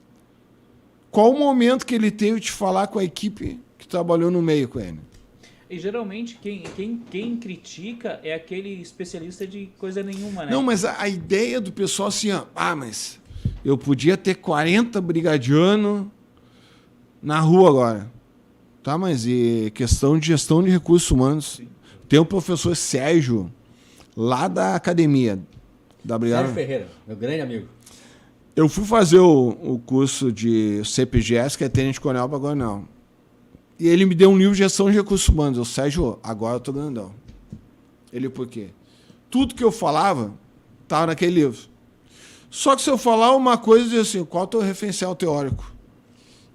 Qual o momento que ele teve de falar com a equipe que trabalhou no meio com ele? E geralmente quem critica é aquele especialista de coisa nenhuma, né? Não, mas a ideia do pessoal assim, mas eu podia ter 40 brigadianos na rua agora. Tá, mas e questão de gestão de recursos humanos. Sim. Tem o professor Sérgio, lá da academia da Brigada. Sérgio Ferreira, meu grande amigo. Eu fui fazer o curso de CPGS, que é Tenente Coronel para Coronel. E ele me deu um livro de gestão de recursos humanos. Eu, Sérgio, agora eu tô grandão. Ele, por quê? Tudo que eu falava estava naquele livro. Só que se eu falar uma coisa, eu dizia assim, qual é o teu referencial teórico?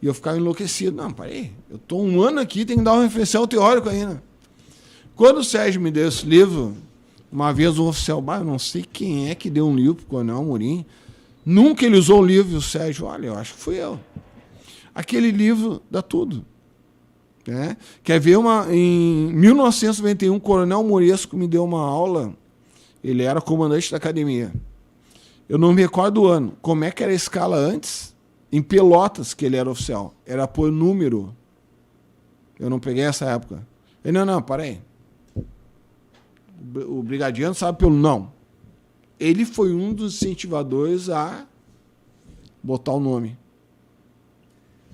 E eu ficava enlouquecido. Não, peraí, eu estou um ano aqui, tem que dar um referencial teórico ainda. Quando o Sérgio me deu esse livro, uma vez um oficial, eu não sei quem é que deu um livro para o Coronel Amorim. Nunca ele usou o livro, e o Sérgio, olha, eu acho que fui eu. Aquele livro dá tudo. Né? Quer ver em 1991, o Coronel Moresco me deu uma aula, ele era comandante da academia. Eu não me recordo do ano. Como é que era a escala antes? Em Pelotas, que ele era oficial. Era por número. Eu não peguei essa época. Ele, não, para aí. O brigadiano sabe pelo não. Ele foi um dos incentivadores a botar o nome.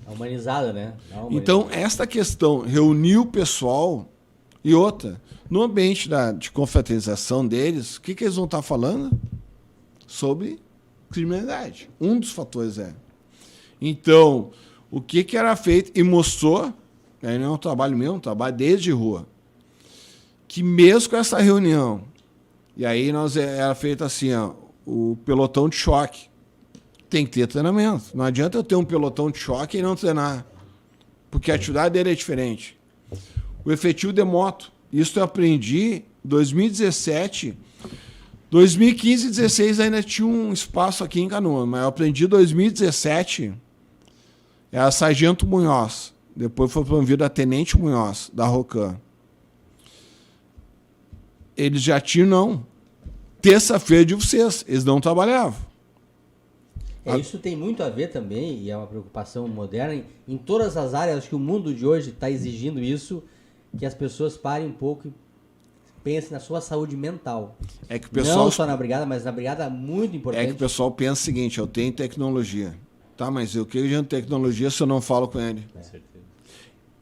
A humanizada, né? Então, esta questão, reunir o pessoal, E outra, no ambiente de confraternização deles, o que eles vão estar falando? Sobre criminalidade. Um dos fatores é. Então, o que era feito e mostrou, aí não é um trabalho meu, é um trabalho desde rua, que mesmo com essa reunião, e aí era feito assim, ó, o pelotão de choque, tem que ter treinamento. Não adianta eu ter um pelotão de choque e não treinar, porque a atividade dele é diferente. O efetivo de moto, isso eu aprendi em 2017, 2015 e 2016 ainda tinha um espaço aqui em Canoas, mas eu aprendi em 2017, era Sargento Munhoz, depois foi promovido a Tenente Munhoz, da Rocan. Eles já tinham, não. Terça-feira de vocês, eles não trabalhavam. Isso tem muito a ver também, e é uma preocupação moderna, em todas as áreas. Acho que o mundo de hoje está exigindo isso, que as pessoas parem um pouco e pensem na sua saúde mental. É que o pessoal, não só na brigada, mas na brigada é muito importante. É que o pessoal pensa o seguinte, eu tenho tecnologia. Tá, mas eu que adianta tecnologia se eu não falo com ele? Com certeza.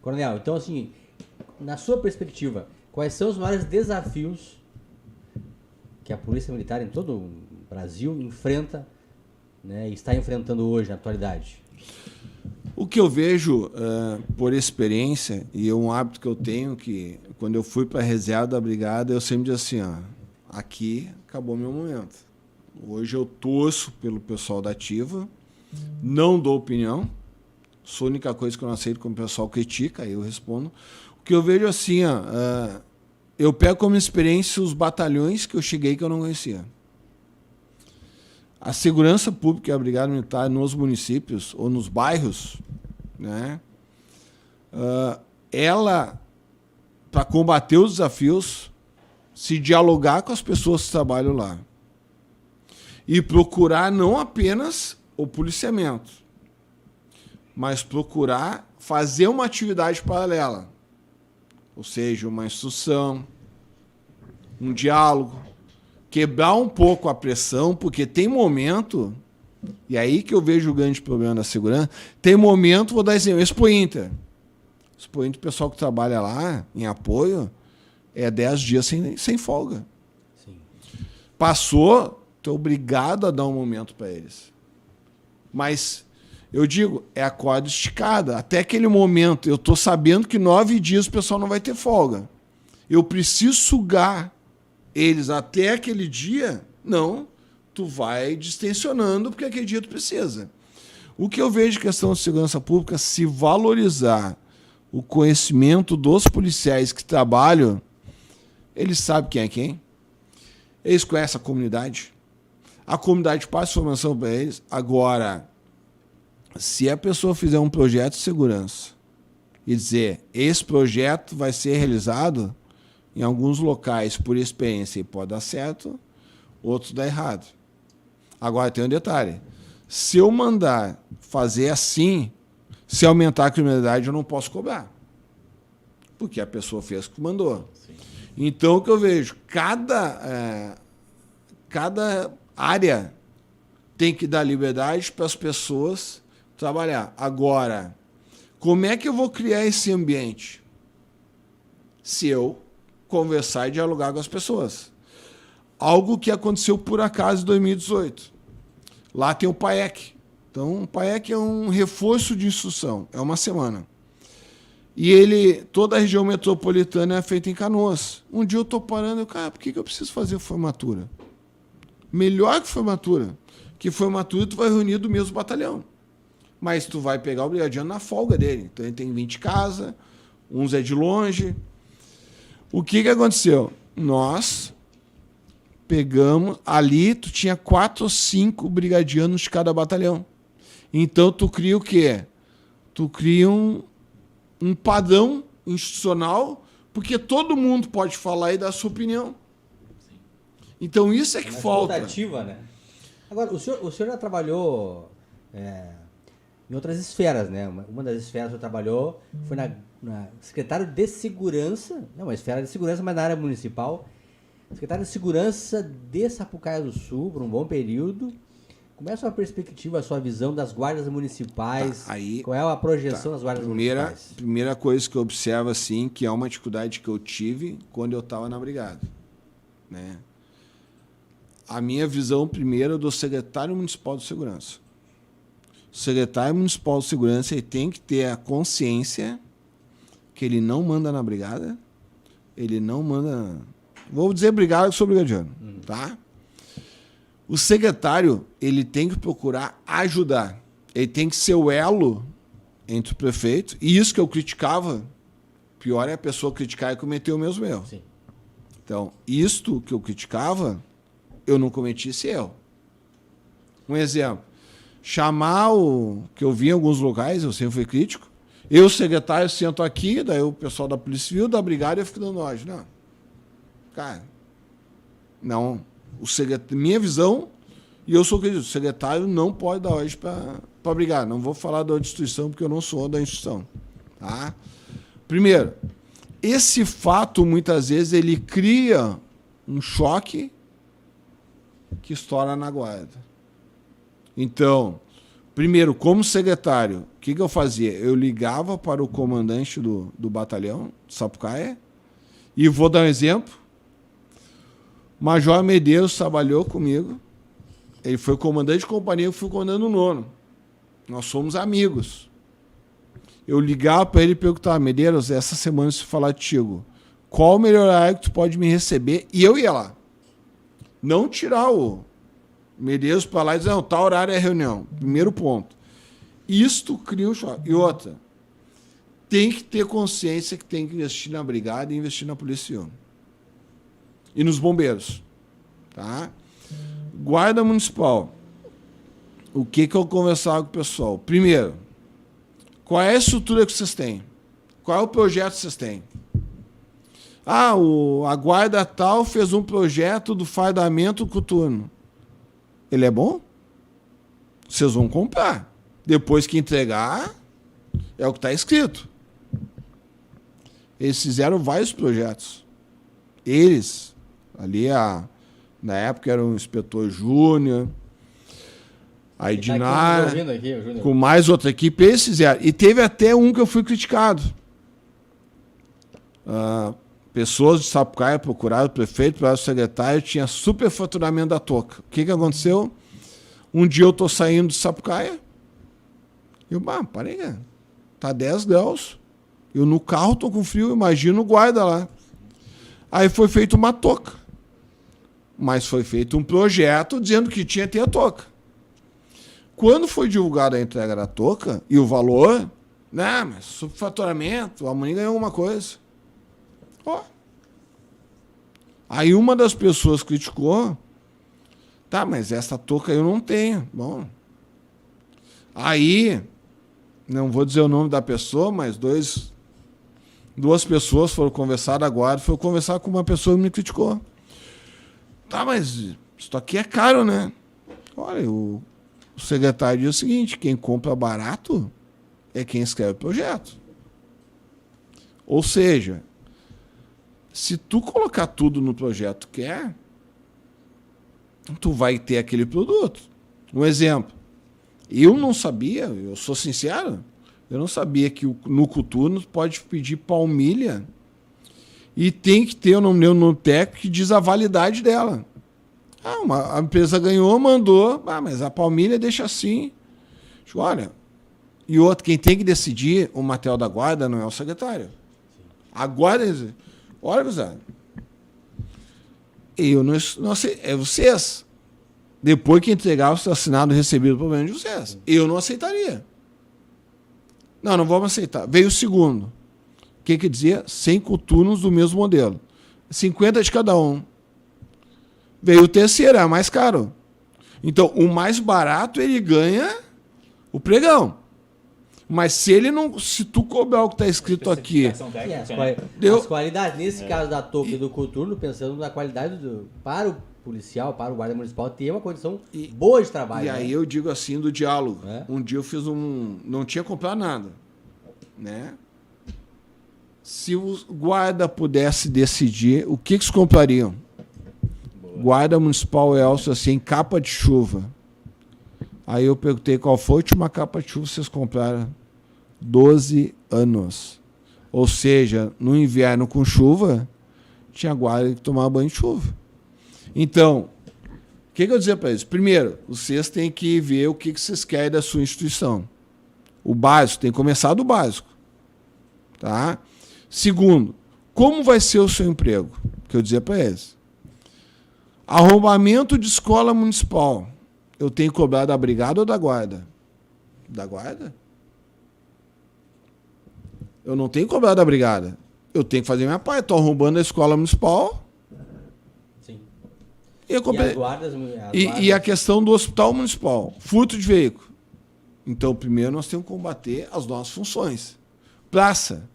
Coronel, então assim, na sua perspectiva, quais são os maiores desafios que a Polícia Militar em todo o Brasil enfrenta, né, e está enfrentando hoje, na atualidade? O que eu vejo, por experiência, e é um hábito que eu tenho, que quando eu fui para a reserva da brigada, eu sempre dizia assim, ó, aqui acabou meu momento. Hoje eu torço pelo pessoal da ativa, não dou opinião, sou a única coisa que eu não aceito quando o pessoal critica, aí eu respondo. O que eu vejo assim, ó, eu pego como experiência os batalhões que eu cheguei que eu não conhecia. A segurança pública e a brigada militar nos municípios ou nos bairros, né, ela, para combater os desafios, se dialogar com as pessoas que trabalham lá e procurar não apenas o policiamento, mas procurar fazer uma atividade paralela, ou seja, uma instrução, um diálogo, quebrar um pouco a pressão, porque tem momento, e aí que eu vejo o grande problema da segurança, tem momento, vou dar exemplo, Expo Inter. Expo Inter, o pessoal que trabalha lá, em apoio, é 10 dias sem folga. Sim. Passou, estou obrigado a dar um momento para eles. Mas, eu digo, é a corda esticada. Até aquele momento, eu estou sabendo que 9 dias o pessoal não vai ter folga. Eu preciso sugar eles até aquele dia, não, tu vai distensionando porque aquele dia tu precisa. O que eu vejo de questão de segurança pública, se valorizar o conhecimento dos policiais que trabalham, eles sabem quem é quem, eles conhecem a comunidade passa informação para eles. Agora, se a pessoa fizer um projeto de segurança e dizer, esse projeto vai ser realizado em alguns locais, por experiência, pode dar certo, outros dá errado. Agora tem um detalhe. Se eu mandar fazer assim, se aumentar a criminalidade, eu não posso cobrar. Porque a pessoa fez o que mandou. Sim. Então, o que eu vejo, cada área tem que dar liberdade para as pessoas trabalhar. Agora, como é que eu vou criar esse ambiente? Se eu conversar e dialogar com as pessoas. Algo que aconteceu por acaso em 2018. Lá tem o PAEC. Então, o PAEC é um reforço de instrução. É uma semana. E toda a região metropolitana é feita em Canoas. Um dia eu estou parando e cara, por que eu preciso fazer formatura? Melhor que formatura. Que formatura tu vai reunir do mesmo batalhão. Mas tu vai pegar o brigadiano na folga dele. Então ele tem 20 casas, uns é de longe. O que aconteceu? Nós pegamos, ali tu tinha 4 ou 5 brigadianos de cada batalhão. Então tu cria o quê? Tu cria um padrão institucional, porque todo mundo pode falar e dar a sua opinião. Sim. Então isso é que falta. Rotativa, né? Agora, o senhor já trabalhou em outras esferas, né? Uma das esferas que o senhor trabalhou foi na secretário de segurança, não, uma esfera de segurança, mas na área municipal, secretário de segurança de Sapucaia do Sul, por um bom período, Como é a sua perspectiva, a sua visão das guardas municipais? Tá, aí, qual é a projeção das guardas municipais? Primeira coisa que eu observo, assim, que é uma dificuldade que eu tive quando eu estava na brigada, né? A minha visão, primeiro, do secretário municipal de segurança. O secretário municipal de segurança ele tem que ter a consciência que ele não manda na brigada, ele não manda... Vou dizer brigada, que sou brigadiano, tá? O secretário, ele tem que procurar ajudar. Ele tem que ser o elo entre o prefeito. E isso que eu criticava, pior é a pessoa criticar e cometer o mesmo erro. Sim. Então, isto que eu criticava, eu não cometi esse erro. Um exemplo. Chamar o... que eu vi em alguns locais, eu sempre fui crítico. Eu, secretário, sento aqui, daí o pessoal da Polícia Civil, da Brigada, eu fico dando ódio. Não. Cara, não... Minha visão, e eu sou crítico, o secretário não pode dar ordem para brigar. Não vou falar da instituição, porque eu não sou da instituição. Tá? Primeiro, esse fato, muitas vezes, ele cria um choque que estoura na guarda. Então, primeiro, como secretário, o que eu fazia? Eu ligava para o comandante do batalhão, Sapucaia, e vou dar um exemplo. Major Medeiros trabalhou comigo. Ele foi comandante de companhia, eu fui comandante do 9º. Nós somos amigos. Eu ligava para ele e perguntava, Medeiros, essa semana se falar contigo, qual o melhor horário que tu pode me receber? E eu ia lá. Não tirar o Medeiros para lá e dizer, não, tal horário é reunião. Primeiro ponto. Isto cria um choque. E outra, tem que ter consciência que tem que investir na brigada e investir na Polícia Civil. E nos bombeiros. Tá? Guarda Municipal. O que eu conversava com o pessoal? Primeiro, qual é a estrutura que vocês têm? Qual é o projeto que vocês têm? Ah, a guarda tal fez um projeto do fardamento coturno. Ele é bom? Vocês vão comprar. Depois que entregar, é o que está escrito. Eles fizeram vários projetos. Eles... Ali, na época, era o inspetor Júnior, a Edinara, com mais outra equipe, eles fizeram. E teve até um que eu fui criticado. Pessoas de Sapucaia procuraram o prefeito, procuraram o secretário, tinha superfaturamento da touca. O que aconteceu? Um dia eu estou saindo de Sapucaia, eu, parei, cara. Tá 10 graus, eu no carro estou com frio, imagina o guarda lá. Aí foi feita uma touca. Mas foi feito um projeto dizendo que tinha que ter a touca. Quando foi divulgada a entrega da touca e o valor, mas subfaturamento, a mãe ganhou alguma coisa. Aí uma das pessoas criticou, tá, mas essa touca eu não tenho. Bom, aí, não vou dizer o nome da pessoa, mas duas pessoas foram conversar da guarda, foram conversar com uma pessoa que me criticou. Tá, mas isso aqui é caro, né? Olha, o secretário diz o seguinte, quem compra barato é quem escreve o projeto. Ou seja, se tu colocar tudo no projeto que quer, tu vai ter aquele produto. Um exemplo, eu não sabia, eu sou sincero, eu não sabia que no coturno pode pedir palmilha e tem que ter o nome no técnico que diz a validade dela. A empresa ganhou, mandou, mas a palmilha deixa assim. Olha, e outro, quem tem que decidir o material da guarda não é o secretário. A guarda, olha, Guzado, eu não sei, é vocês. Depois que entregar o assinado e recebido o problema de vocês. Eu não aceitaria. Não vamos aceitar. Veio o segundo. O que dizia? 100 coturnos do mesmo modelo. 50 de cada um. Veio o terceiro, é mais caro. Então, o mais barato, ele ganha o pregão. Mas se tu cobrar o que está escrito aqui... As qualidades, nesse caso da touca e do coturno, pensando na qualidade para o policial, para o guarda municipal, ter uma condição boa de trabalho. E aí eu digo assim, do diálogo. Um dia eu fiz não tinha comprado nada. Né? Se o guarda pudesse decidir, o que eles comprariam? Boa. Guarda municipal Elcio, assim, capa de chuva. Aí eu perguntei qual foi a última capa de chuva que vocês compraram. 12 anos. Ou seja, no inverno com chuva, tinha guarda que tomava banho de chuva. Então, o que eu dizer para eles? Primeiro, vocês têm que ver o que vocês querem da sua instituição. O básico, tem que começar do básico. Tá? Segundo, como vai ser o seu emprego? Que eu dizia para eles. Arrombamento de escola municipal. Eu tenho que cobrar da brigada ou da guarda? Da guarda? Eu não tenho que cobrar da brigada. Eu tenho que fazer minha parte. Estou arrombando a escola municipal. Sim. E as guardas... E a questão do hospital municipal. Furto de veículo. Então, primeiro nós temos que combater as nossas funções. Praça.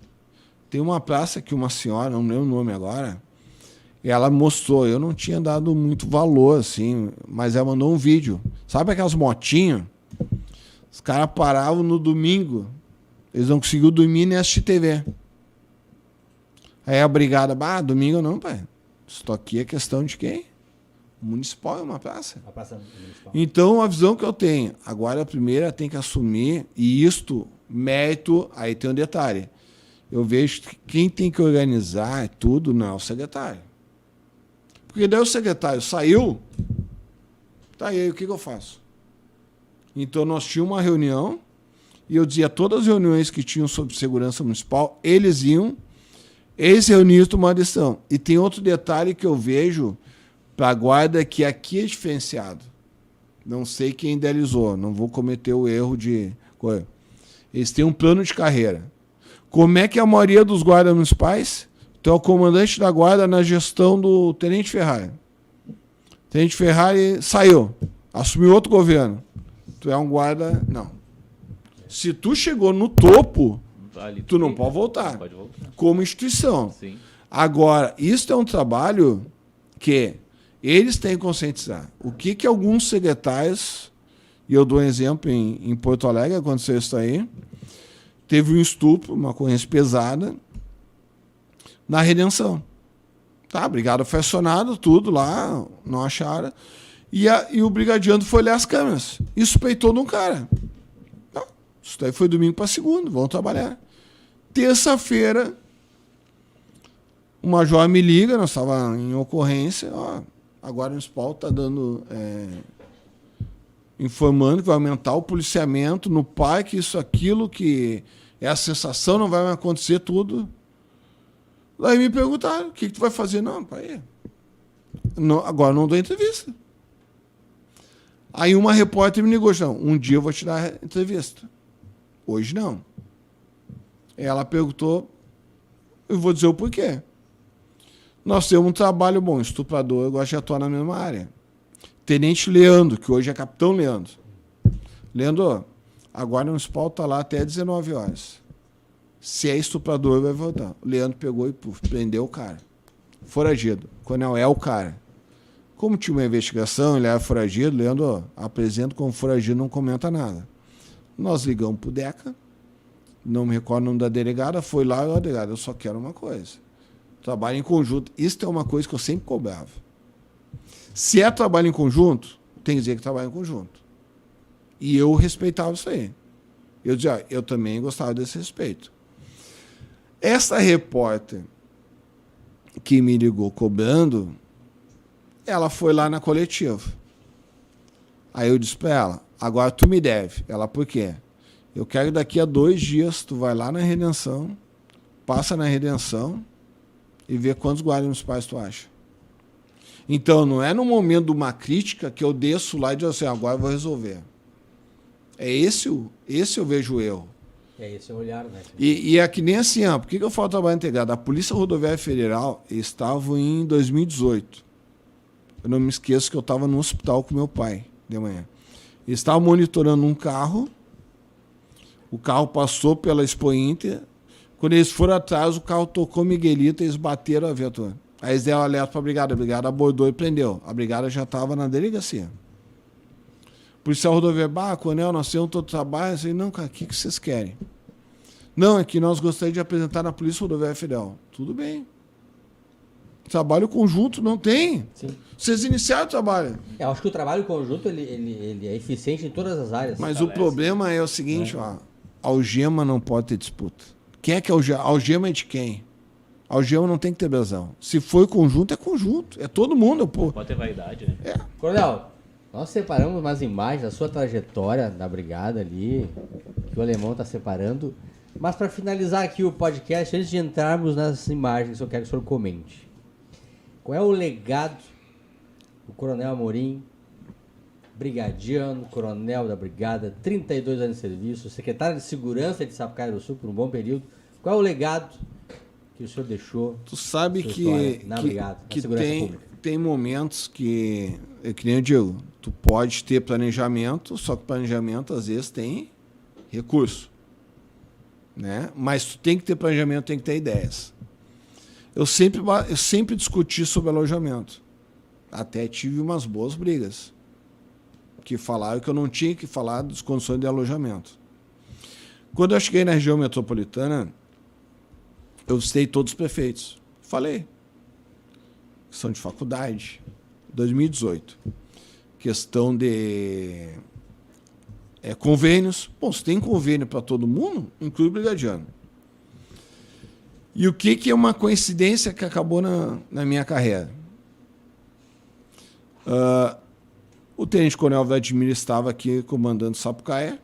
Tem uma praça que uma senhora, não lembro o nome agora, ela mostrou, eu não tinha dado muito valor, assim, mas ela mandou um vídeo. Sabe aquelas motinhas? Os caras paravam no domingo, eles não conseguiam dormir nem assistir TV. Aí a brigada, domingo não, pai. Isso aqui é questão de quem? O municipal é uma praça. A praça municipal. Então, a visão que eu tenho, agora a primeira tem que assumir, e isto, mérito, aí tem um detalhe. Eu vejo que quem tem que organizar tudo não é o secretário. Porque daí o secretário saiu, tá aí, o que eu faço? Então, nós tínhamos uma reunião, e eu dizia, todas as reuniões que tinham sobre segurança municipal, eles reuniam e tomaram decisão. E tem outro detalhe que eu vejo para a guarda, que aqui é diferenciado. Não sei quem idealizou, não vou cometer o erro de... Eles têm um plano de carreira. Como é que a maioria dos guardas municipais? Então, é o comandante da guarda na gestão do Tenente Ferrari. Tenente Ferrari saiu, assumiu outro governo. Tu é um guarda... Não. Se tu chegou no topo, tu não pode voltar. Não pode voltar. Como instituição. Sim. Agora, isso é um trabalho que eles têm que conscientizar. O que alguns secretários, e eu dou um exemplo em Porto Alegre, aconteceu isso aí, teve um estupro, uma ocorrência pesada, na Redenção. Tá, a brigada foi acionada, tudo lá, não acharam. E o brigadiano foi olhar as câmeras e suspeitou de um cara. Não, isso daí foi domingo para segunda, vamos trabalhar. Terça-feira, o major me liga, nós estávamos em ocorrência, agora o municipal está dando... informando que vai aumentar o policiamento no parque, isso, aquilo, que é a sensação, não vai acontecer tudo. Daí me perguntaram, o que tu vai fazer? Não, pai, agora não dou entrevista. Aí uma repórter me ligou, não, um dia eu vou te dar entrevista. Hoje não. Ela perguntou, eu vou dizer o porquê. Nós temos um trabalho bom, estuprador, eu gosto de atuar na mesma área. Tenente Leandro, que hoje é Capitão Leandro. Leandro, agora o municipal está lá até 19 horas. Se é estuprador, vai voltar. O Leandro pegou e prendeu o cara. Foragido. Coronel é o cara. Como tinha uma investigação, ele era foragido, Leandro apresenta como foragido, não comenta nada. Nós ligamos para o DECA, não me recordo o nome da delegada, foi lá, delegada, eu só quero uma coisa. Trabalho em conjunto. Isso é uma coisa que eu sempre cobrava. Se é trabalho em conjunto, tem que dizer que trabalha em conjunto. E eu respeitava isso aí. Eu dizia, eu também gostava desse respeito. Essa repórter que me ligou cobrando, ela foi lá na coletiva. Aí eu disse para ela, agora tu me deve. Ela, por quê? Eu quero daqui a 2 dias, tu vai lá na Redenção, passa na Redenção e vê quantos guardas municipais tu acha. Então, não é no momento de uma crítica que eu desço lá e digo assim, agora eu vou resolver. É esse eu vejo o erro. É esse o olhar, né? E é que nem assim, por que eu falo trabalho integrado? A Polícia Rodoviária Federal estava em 2018. Eu não me esqueço que eu estava no hospital com meu pai, de manhã. Eles estavam monitorando um carro, o carro passou pela Expo Inter, quando eles foram atrás, o carro tocou Miguelito e eles bateram a viatura. Aí eles deram alerta para a brigada abordou e prendeu. A brigada já estava na delegacia. Policial rodoviário, coronel, nós temos todo o trabalho. Eu falei, não, cara, o que vocês querem? Não, é que nós gostaríamos de apresentar na Polícia Rodoviária Federal. Tudo bem. Trabalho conjunto não tem. Sim. Vocês iniciaram o trabalho. Eu acho que o trabalho conjunto ele é eficiente em todas as áreas. Mas o problema é o seguinte, ó. Algema não pode ter disputa. Quem é que algema? Algema é de quem? Algema não tem que ter brasão. Se foi conjunto, é conjunto. É todo mundo, pô. Pode ter vaidade, né? É. Coronel, nós separamos umas imagens da sua trajetória da brigada ali, que o alemão está separando. Mas para finalizar aqui o podcast, antes de entrarmos nas imagens, eu quero que o senhor comente. Qual é o legado do Coronel Amorim, brigadiano, coronel da brigada, 32 anos de serviço, secretário de segurança de Sapucaia do Sul por um bom período? Qual é o legado que o senhor deixou? Tu sabe na brigada, na segurança pública? Tem momentos que, é que nem eu digo, tu pode ter planejamento, só que planejamento às vezes tem recurso. Né? Mas tu tem que ter planejamento, tem que ter ideias. Eu sempre discuti sobre alojamento. Até tive umas boas brigas que falaram que eu não tinha que falar das condições de alojamento. Quando eu cheguei na região metropolitana, eu visitei todos os prefeitos. Falei. Questão de faculdade. 2018. Questão de convênios. Bom, se tem convênio para todo mundo, inclui o brigadiano. E o que é uma coincidência que acabou na minha carreira? O tenente-coronel Vladimir estava aqui comandando Sapucaia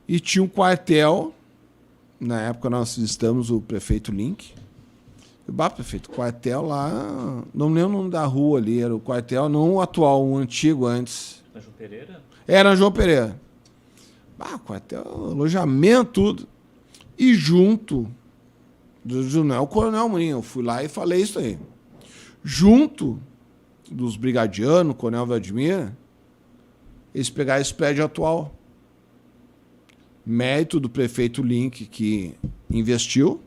e tinha um quartel. Na época nós visitamos o prefeito Link. Prefeito, quartel lá, não lembro o nome da rua ali, era o quartel, não o atual, o antigo antes. Na João Pereira? Era João Pereira. Quartel, alojamento, tudo. E junto, não é o Coronel Amorim, eu fui lá e falei isso aí. Junto dos brigadianos, Coronel Vladimir, eles pegaram esse prédio atual. Mérito do prefeito Link, que investiu,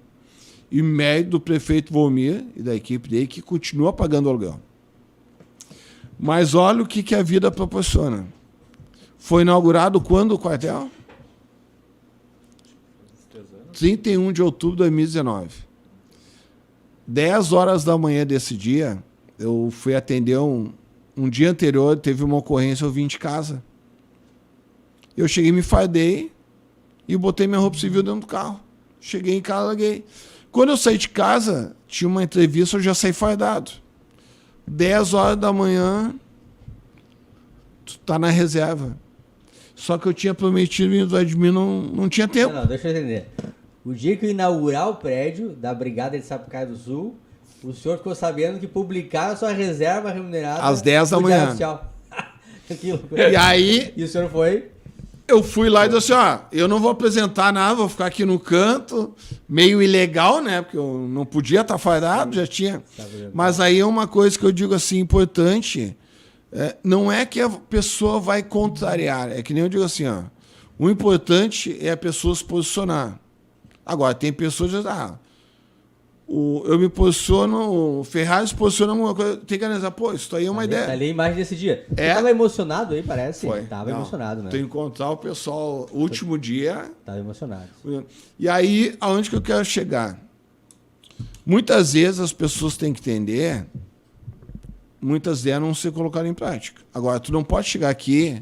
e mérito do prefeito Volmir e da equipe dele, que continua pagando aluguel. Mas olha o que a vida proporciona. Foi inaugurado quando o quartel? 31 de outubro de 2019. 10 horas da manhã desse dia, eu fui atender um dia anterior, teve uma ocorrência, eu vim de casa. Eu cheguei, me fardei e botei minha roupa civil dentro do carro. Cheguei em casa, larguei. Quando eu saí de casa, tinha uma entrevista, eu já saí fardado. 10 horas da manhã, tu tá na reserva. Só que eu tinha prometido e o Vladimir não tinha tempo. Não, deixa eu entender. O dia que eu inaugurar o prédio da Brigada de Sapucaia do Sul, o senhor ficou sabendo que publicaram a sua reserva remunerada às 10 da manhã. E aí... E o senhor foi... Eu fui lá e disse assim, eu não vou apresentar nada, vou ficar aqui no canto, meio ilegal, né? Porque eu não podia estar fardado, já tinha. Mas aí é uma coisa que eu digo assim, importante, não é que a pessoa vai contrariar, é que nem eu digo assim, o importante é a pessoa se posicionar. Agora, tem pessoas que dizem, eu me posiciono, o Ferrari se posiciona alguma coisa, tem que analisar, isso aí é uma ideia. Ali a imagem desse dia. Você estava emocionado aí, parece? Foi. Estava emocionado, né? Tem que encontrar o pessoal, último dia. Estava emocionado. E aí, aonde que eu quero chegar? Muitas vezes as pessoas têm que entender, muitas delas não se colocaram em prática. Agora, tu não pode chegar aqui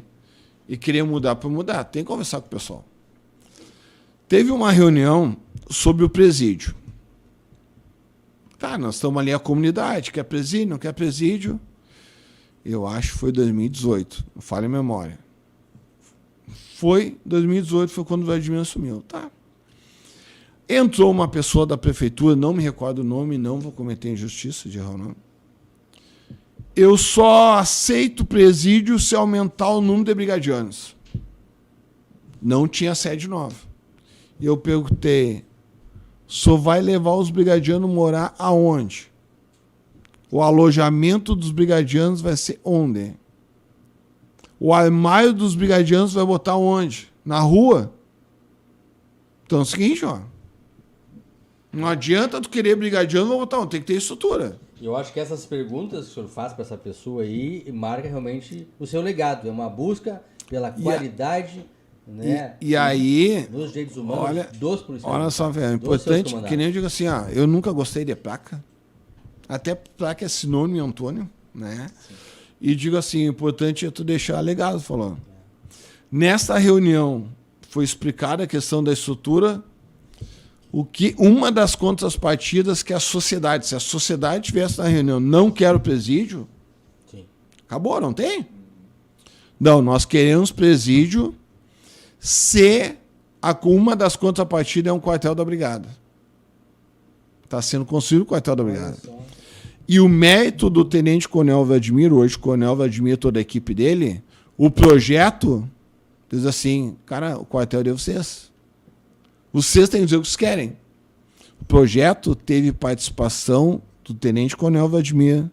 e querer mudar por mudar, tem que conversar com o pessoal. Teve uma reunião sobre o presídio. Nós estamos ali a comunidade, quer presídio, não quer presídio. Eu acho que foi 2018, não falha a memória. Foi 2018, foi quando o Vladimir assumiu. Entrou uma pessoa da prefeitura, não me recordo o nome, não vou cometer injustiça de errar o nome. Eu só aceito presídio se aumentar o número de brigadianos. Não tinha sede nova. E eu perguntei, só vai levar os brigadianos morar aonde? O alojamento dos brigadianos vai ser onde? O armário dos brigadianos vai botar onde? Na rua? Então é o seguinte, não adianta tu querer brigadiano, vai botar onde? Tem que ter estrutura. Eu acho que essas perguntas que o senhor faz para essa pessoa aí marca realmente o seu legado. É uma busca pela qualidade... Né? E aí, dos direitos humanos, dos policiais. Olha só, velho, é importante, que nem eu digo assim, eu nunca gostei de placa. até para que é sinônimo Antônio, né? Sim. E digo assim, o importante é tu deixar legado, falou. Nesta reunião foi explicada a questão da estrutura, uma das contrapartidas que a sociedade, se a sociedade tivesse na reunião, não quero presídio, sim, acabou, não tem? Não, nós queremos presídio se uma das contrapartidas é um quartel da brigada. Está sendo construído o quartel da brigada. E o mérito do tenente-coronel Vladimir, hoje coronel Vladimir, toda a equipe dele, o projeto diz assim, cara, o quartel é de vocês. Vocês têm que dizer o que vocês querem. O projeto teve participação do tenente-coronel Vladimir,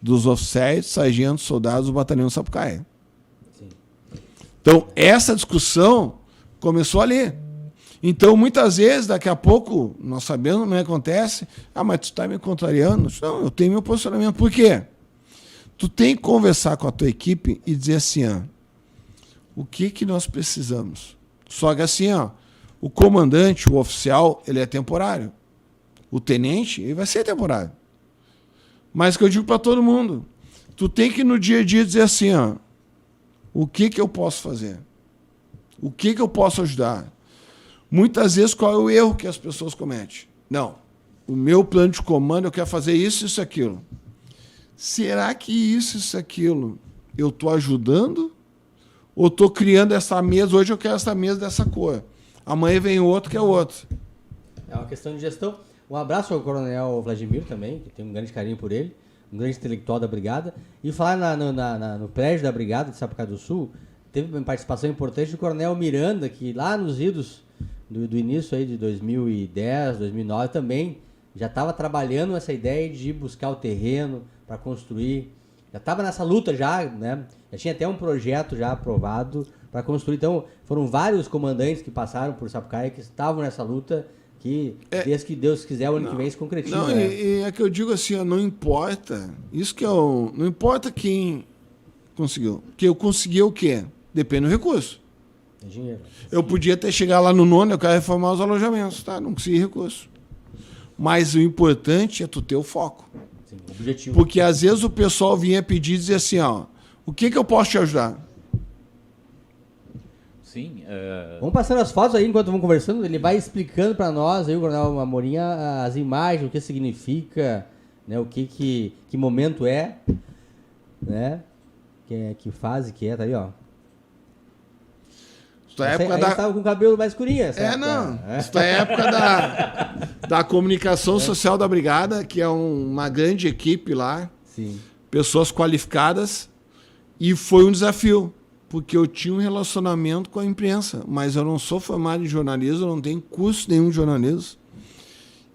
dos oficiais, sargentos, soldados do batalhão Sapucaia. Sim. Então, essa discussão começou ali. Então, muitas vezes, daqui a pouco, nós sabemos, não acontece, mas tu está me contrariando. Não, eu tenho meu posicionamento. Por quê? Tu tem que conversar com a tua equipe e dizer assim, o que nós precisamos? Só que assim, o comandante, o oficial, ele é temporário. O tenente, ele vai ser temporário. Mas que eu digo para todo mundo, tu tem que no dia a dia dizer assim, o que eu posso fazer? O que eu posso ajudar? Muitas vezes, qual é o erro que as pessoas cometem? Não, o meu plano de comando, eu quero fazer isso, isso, aquilo. Será que isso, aquilo, eu estou ajudando? Ou estou criando essa mesa? Hoje eu quero essa mesa dessa cor. Amanhã vem outro que é outro. É uma questão de gestão. Um abraço ao coronel Vladimir também, que tem um grande carinho por ele, um grande intelectual da brigada. E falar no prédio da brigada de Sapucaia do Sul, teve uma participação importante do coronel Miranda, que lá nos idos do início aí de 2010, 2009 também já estava trabalhando essa ideia de buscar o terreno para construir. Já estava nessa luta já, né? Já tinha até um projeto já aprovado para construir. Então, foram vários comandantes que passaram por Sapucaia que estavam nessa luta que, desde que Deus quiser, o ano que vem se concretiza. Não, né? E é que eu digo assim, não importa. Isso que não importa quem conseguiu. Porque eu consegui o quê? Depende do recurso. É dinheiro. Eu podia ter chegado lá no nono, eu quero reformar os alojamentos, tá? Não consegui recurso. Mas o importante é tu ter o foco. Sim, objetivo. Porque às vezes o pessoal vinha pedir e dizer assim, o que eu posso te ajudar? Sim. Vamos passando as fotos aí enquanto vamos conversando. Ele vai explicando para nós, aí o coronel Amorinha, as imagens, o que significa, né? O que momento é, né? Que fase que é, tá aí, ó. Isso é época estava com o cabelo mais escurinho. Isso é época da comunicação social da brigada, que é uma grande equipe lá. Sim. Pessoas qualificadas. E foi um desafio, porque eu tinha um relacionamento com a imprensa, mas eu não sou formado em jornalismo, eu não tenho curso nenhum de jornalismo.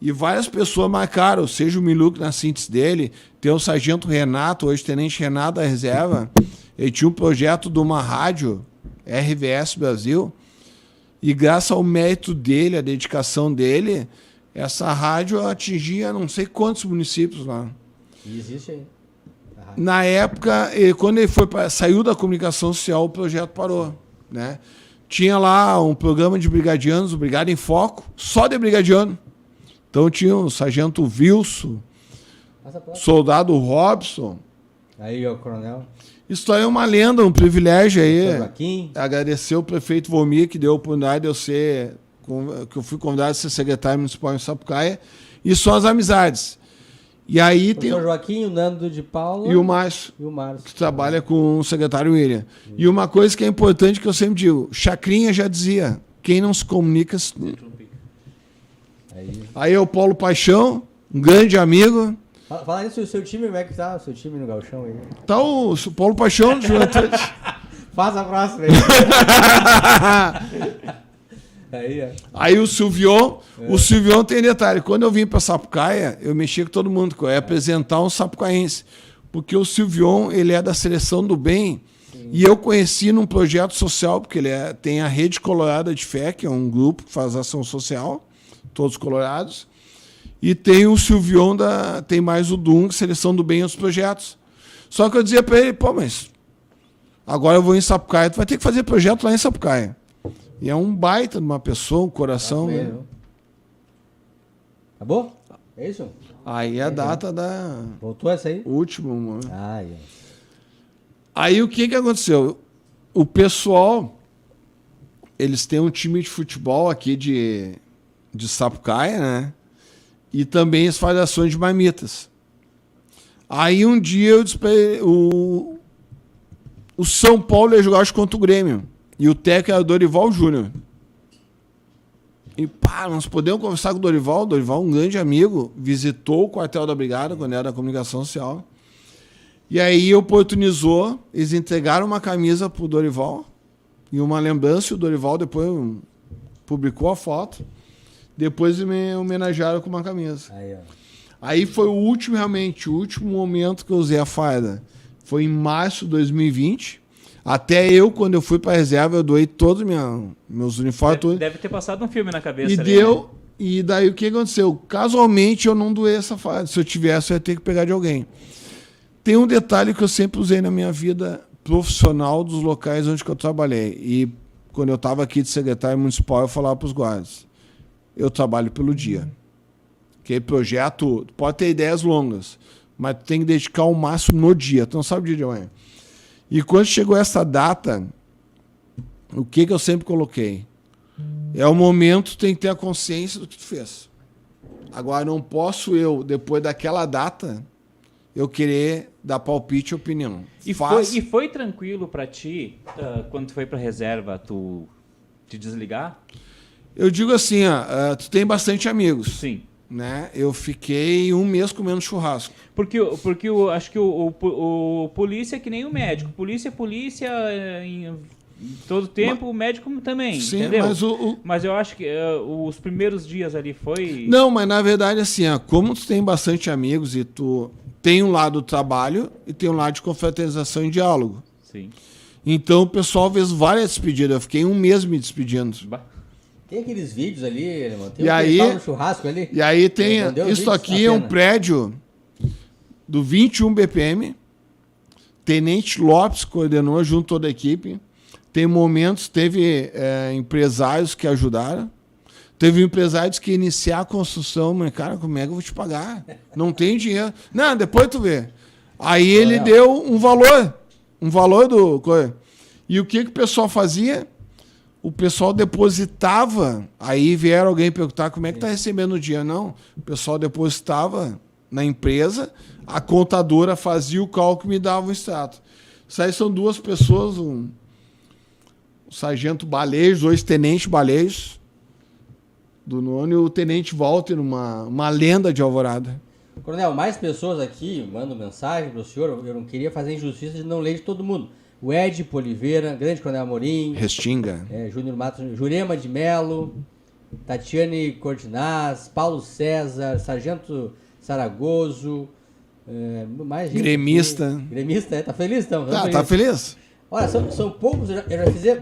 E várias pessoas marcaram, seja o Miluc na síntese dele, tem o sargento Renato, hoje tenente Renato da reserva, ele tinha um projeto de uma rádio, RVS Brasil, e graças ao mérito dele, a dedicação dele, essa rádio atingia não sei quantos municípios lá. E existe aí. Na época, quando ele saiu da comunicação social, o projeto parou, né? Tinha lá um programa de brigadianos, o Brigada em Foco, só de brigadiano. Então tinha o sargento Wilson, soldado Robson. Aí, ó, coronel. Isso aí é uma lenda, um privilégio aí. Agradecer o prefeito Vomir, que deu a oportunidade de que eu fui convidado a ser secretário municipal em Sapucaia. E são as amizades. E aí tem o Joaquim, o Nando de Paula e o Márcio, que trabalha com o secretário William. E uma coisa que é importante que eu sempre digo, Chacrinha já dizia, quem não se comunica se... Aí é o Paulo Paixão, um grande amigo. Fala nisso, o seu time, como é que tá? O seu time no Gauchão aí? Tá o Paulo Paixão do Juventude. Faz a próxima aí. Aí o Silvion, o Silvion tem detalhe, quando eu vim para Sapucaia, eu mexia com todo mundo, que eu ia apresentar um sapucaense, porque o Silvion, ele é da Seleção do Bem, e eu conheci num projeto social, porque ele tem a Rede Colorada de Fé, que é um grupo que faz ação social, todos colorados, e tem o Silvion, tem mais o DUNG, Seleção do Bem e outros projetos. Só que eu dizia para ele, mas agora eu vou em Sapucaia, tu vai ter que fazer projeto lá em Sapucaia. E é um baita de uma pessoa, um coração. Acabou? É isso? Aí a data da Voltou essa aí? última, mano. Ah, é. Aí o que aconteceu? O pessoal, eles têm um time de futebol aqui de Sapucaia, né? E também eles fazem ações de marmitas. Aí um dia o São Paulo ia jogar contra o Grêmio. E o técnico era o Dorival Júnior. E pá, nós podemos conversar com o Dorival. O Dorival, um grande amigo, visitou o quartel da Brigada, quando era da comunicação social. E aí oportunizou, eles entregaram uma camisa pro Dorival e uma lembrança, e o Dorival depois publicou a foto. Depois me homenagearam com uma camisa. Aí, ó. Aí foi o último momento que eu usei a farda. Foi em março de 2020. Até eu, quando eu fui pra reserva, eu doei todos meus uniformes. Deve ter passado um filme na cabeça. E ali, deu. né? E daí o que aconteceu? Casualmente eu não doei essa farda. Se eu tivesse, eu ia ter que pegar de alguém. Tem um detalhe que eu sempre usei na minha vida profissional dos locais onde que eu trabalhei. E quando eu estava aqui de secretário municipal, eu falava para os guardas: eu trabalho pelo dia. Aquele projeto pode ter ideias longas, mas tu tem que dedicar o máximo no dia. Tu não sabe o dia de amanhã. E quando chegou essa data, o que eu sempre coloquei? É o momento, tu tem que ter a consciência do que tu fez. Agora, não posso eu, depois daquela data, eu querer dar palpite e opinião. E foi tranquilo pra ti, quando tu foi pra reserva, tu te desligar? Eu digo assim, tu tem bastante amigos. Sim. Né? Eu fiquei um mês comendo churrasco. Porque eu acho que o polícia é que nem o médico. Polícia é polícia em todo tempo, o médico também, sim, entendeu? Mas eu acho que os primeiros dias ali foi... Não, mas na verdade assim, como tu tem bastante amigos e tu tem um lado do trabalho e tem um lado de confraternização e diálogo. Sim. Então o pessoal fez várias despedidas. Eu fiquei um mês me despedindo. Tem aqueles vídeos ali, mano. Tem E um aí, pessoal no churrasco ali. E aí tem... Isso vídeos, aqui é um prédio do 21 BPM. Tenente Lopes coordenou junto toda a equipe. Tem momentos, teve empresários que ajudaram. Teve empresários que iniciaram a construção, mas, cara, como é que eu vou te pagar? Não tem dinheiro. Não, depois tu vê. Aí ele deu um valor do... E o que o pessoal fazia? O pessoal depositava, aí vieram alguém perguntar como é que está recebendo o dinheiro. Não, o pessoal depositava na empresa, a contadora fazia o cálculo e me dava o extrato. Isso aí são duas pessoas, o sargento Balejos, 2 tenentes Balejos, do nono, e o tenente Walter, uma lenda de Alvorada. Coronel, mais pessoas aqui mandam mensagem para o senhor. Eu não queria fazer injustiça de não ler de todo mundo. O Ed Poliveira, grande Coronel Amorim. Restinga. Júnior Matos, Jurema de Melo, Tatiane Cortinaz, Paulo César, Sargento Saragoso, mais gente. Gremista. Aqui. Gremista, tá feliz então? Tá feliz? Olha, são poucos,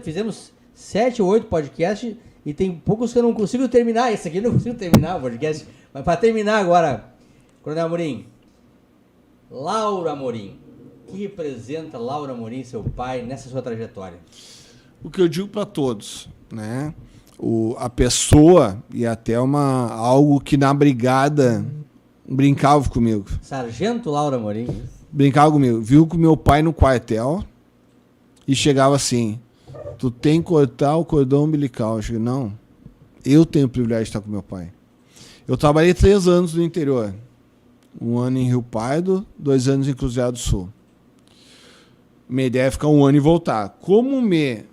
fizemos 7 ou 8 podcasts e tem poucos que eu não consigo terminar. Esse aqui eu não consigo terminar o podcast. Mas para terminar agora, Coronel Amorim, Laura Amorim. O que representa Laura Amorim, seu pai, nessa sua trajetória? O que eu digo para todos, né? A pessoa, e até algo que na brigada brincava comigo. Sargento Laura Amorim. Brincava comigo. Viu com meu pai no quartel e chegava assim: tu tem que cortar o cordão umbilical. Eu cheguei: não, eu tenho o privilégio de estar com meu pai. Eu trabalhei 3 anos no interior. 1 ano em Rio Pardo, 2 anos em Cruzeiro do Sul. Minha ideia é ficar 1 ano e voltar. Como me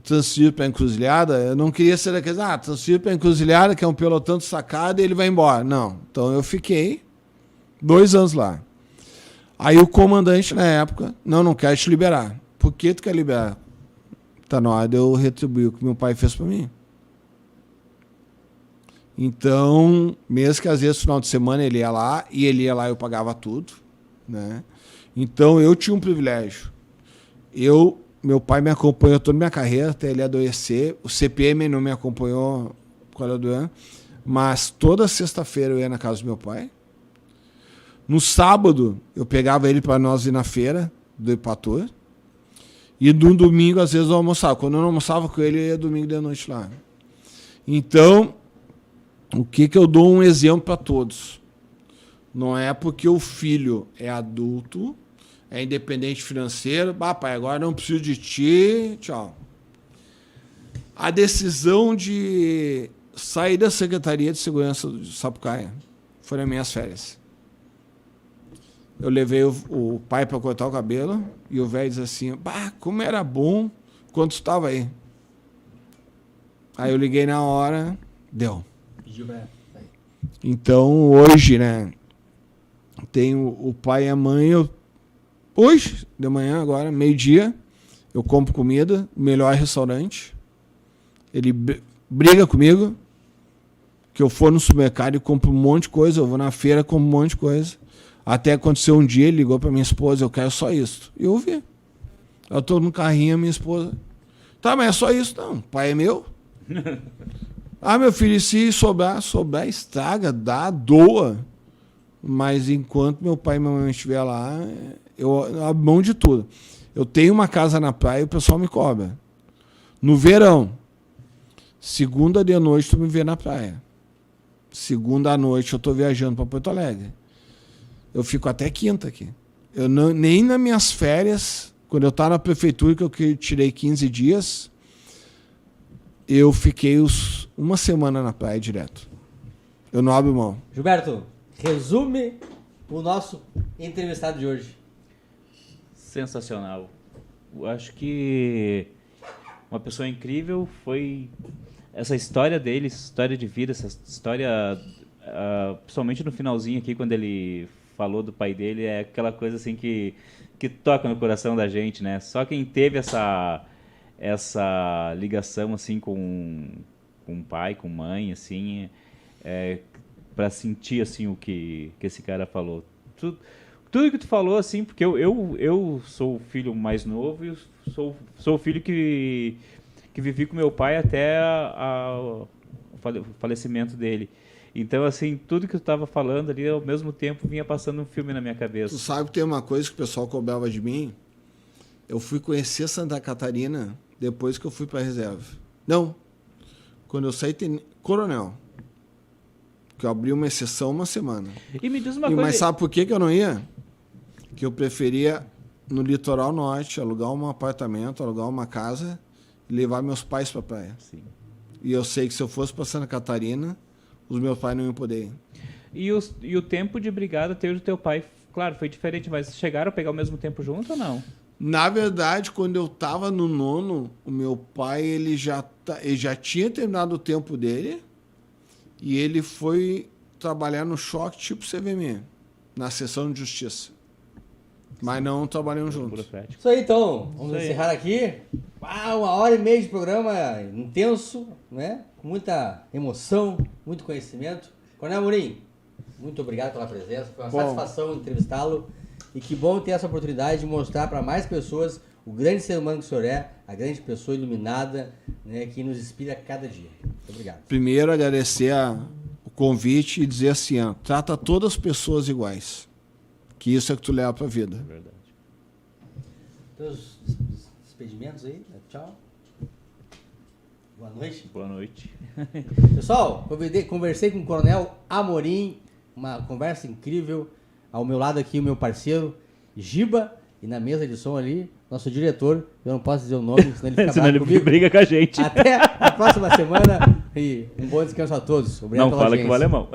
transfiro para a Encruzilhada, eu não queria ser daqueles, transfiro para a Encruzilhada, que é um pelotão de sacada, e ele vai embora. Não. Então eu fiquei 2 anos lá. Aí o comandante, na época, não quero te liberar. Por que tu quer liberar? Tá na hora de eu retribuir o que meu pai fez para mim. Então, mesmo que às vezes no final de semana ele ia lá, e ele ia lá e eu pagava tudo, né? Então, eu tinha um privilégio. Meu pai me acompanhou toda a minha carreira, até ele adoecer. O CPM não me acompanhou quando eu doente, mas toda sexta-feira eu ia na casa do meu pai. No sábado, eu pegava ele para nós ir na feira do Ipatu. E no domingo, às vezes, eu almoçava. Quando eu não almoçava com ele, eu ia domingo de noite lá. Então, o que eu dou um exemplo para todos. Não é porque o filho é adulto, é independente financeiro, pai, agora não preciso de ti, tchau. A decisão de sair da Secretaria de Segurança de Sapucaia foi nas minhas férias. Eu levei o pai para cortar o cabelo e o velho diz assim, como era bom quando tu estava aí. Aí eu liguei na hora, deu. Então, hoje, né, tenho o pai e a mãe, hoje, de manhã, agora, meio-dia, eu compro comida, melhor restaurante, ele briga comigo, que eu for no supermercado e compro um monte de coisa, eu vou na feira, compro um monte de coisa. Até aconteceu um dia, ele ligou para minha esposa, eu quero só isso. E eu ouvi. Eu estou no carrinho, minha esposa, tá, mas é só isso? Não, o pai é meu. Meu filho, se sobrar, estraga, dá, doa. Mas enquanto meu pai e minha mãe estiver lá, eu abro mão de tudo. Eu tenho uma casa na praia e o pessoal me cobra. No verão, segunda de noite tu me vê na praia. Segunda à noite eu estou viajando para Porto Alegre. Eu fico até quinta aqui. Eu não, nem nas minhas férias, quando eu estava na prefeitura, que eu tirei 15 dias, eu fiquei uma semana na praia direto. Eu não abro mão. Gilberto, resume o nosso entrevistado de hoje. Sensacional. Eu acho que uma pessoa incrível foi essa história dele, essa história de vida, essa história, principalmente no finalzinho aqui, quando ele falou do pai dele, é aquela coisa assim que toca no coração da gente, né? Só quem teve essa ligação assim com pai, com mãe, assim, para sentir assim o que esse cara falou. Tudo que tu falou, assim, porque eu sou o filho mais novo e sou o filho que vivi com meu pai até o falecimento dele. Então, assim, tudo que tu estava falando ali, ao mesmo tempo, vinha passando um filme na minha cabeça. Tu sabe que tem uma coisa que o pessoal cobrava de mim? Eu fui conhecer Santa Catarina depois que eu fui para a reserva. Não. Quando eu saí, coronel. Que eu abri uma exceção uma semana. E me diz uma coisa... Mas sabe por que eu não ia? Que eu preferia, no litoral norte, alugar um apartamento, alugar uma casa e levar meus pais para a praia. Sim. E eu sei que se eu fosse para Santa Catarina, os meus pais não iam poder ir. E o tempo de brigada teu e do teu pai, claro, foi diferente, mas chegaram a pegar o mesmo tempo junto ou não? Na verdade, quando eu estava no nono, o meu pai ele já tinha terminado o tempo dele e ele foi trabalhar no choque tipo CVM, na seção de justiça. Mas não trabalhamos juntos. Isso aí, então. Vamos encerrar aqui. 1h30 de programa intenso, né? Com muita emoção, muito conhecimento. Coronel Amorim, muito obrigado pela presença. Foi uma satisfação entrevistá-lo. E que bom ter essa oportunidade de mostrar para mais pessoas o grande ser humano que o senhor é, a grande pessoa iluminada, né, que nos inspira a cada dia. Muito obrigado. Primeiro, agradecer o convite e dizer assim, trata todas as pessoas iguais. Que isso é que tu leva para a vida. É verdade. Então, os despedimentos aí, tchau. Boa noite. Boa noite. Pessoal, conversei com o Coronel Amorim, uma conversa incrível. Ao meu lado aqui, o meu parceiro, Giba, e na mesa de som ali, nosso diretor, eu não posso dizer o nome, senão ele fica senão ele comigo. briga com a gente. Até a próxima semana e um bom descanso a todos. Obrigado não pela fala audiência. que o alemão.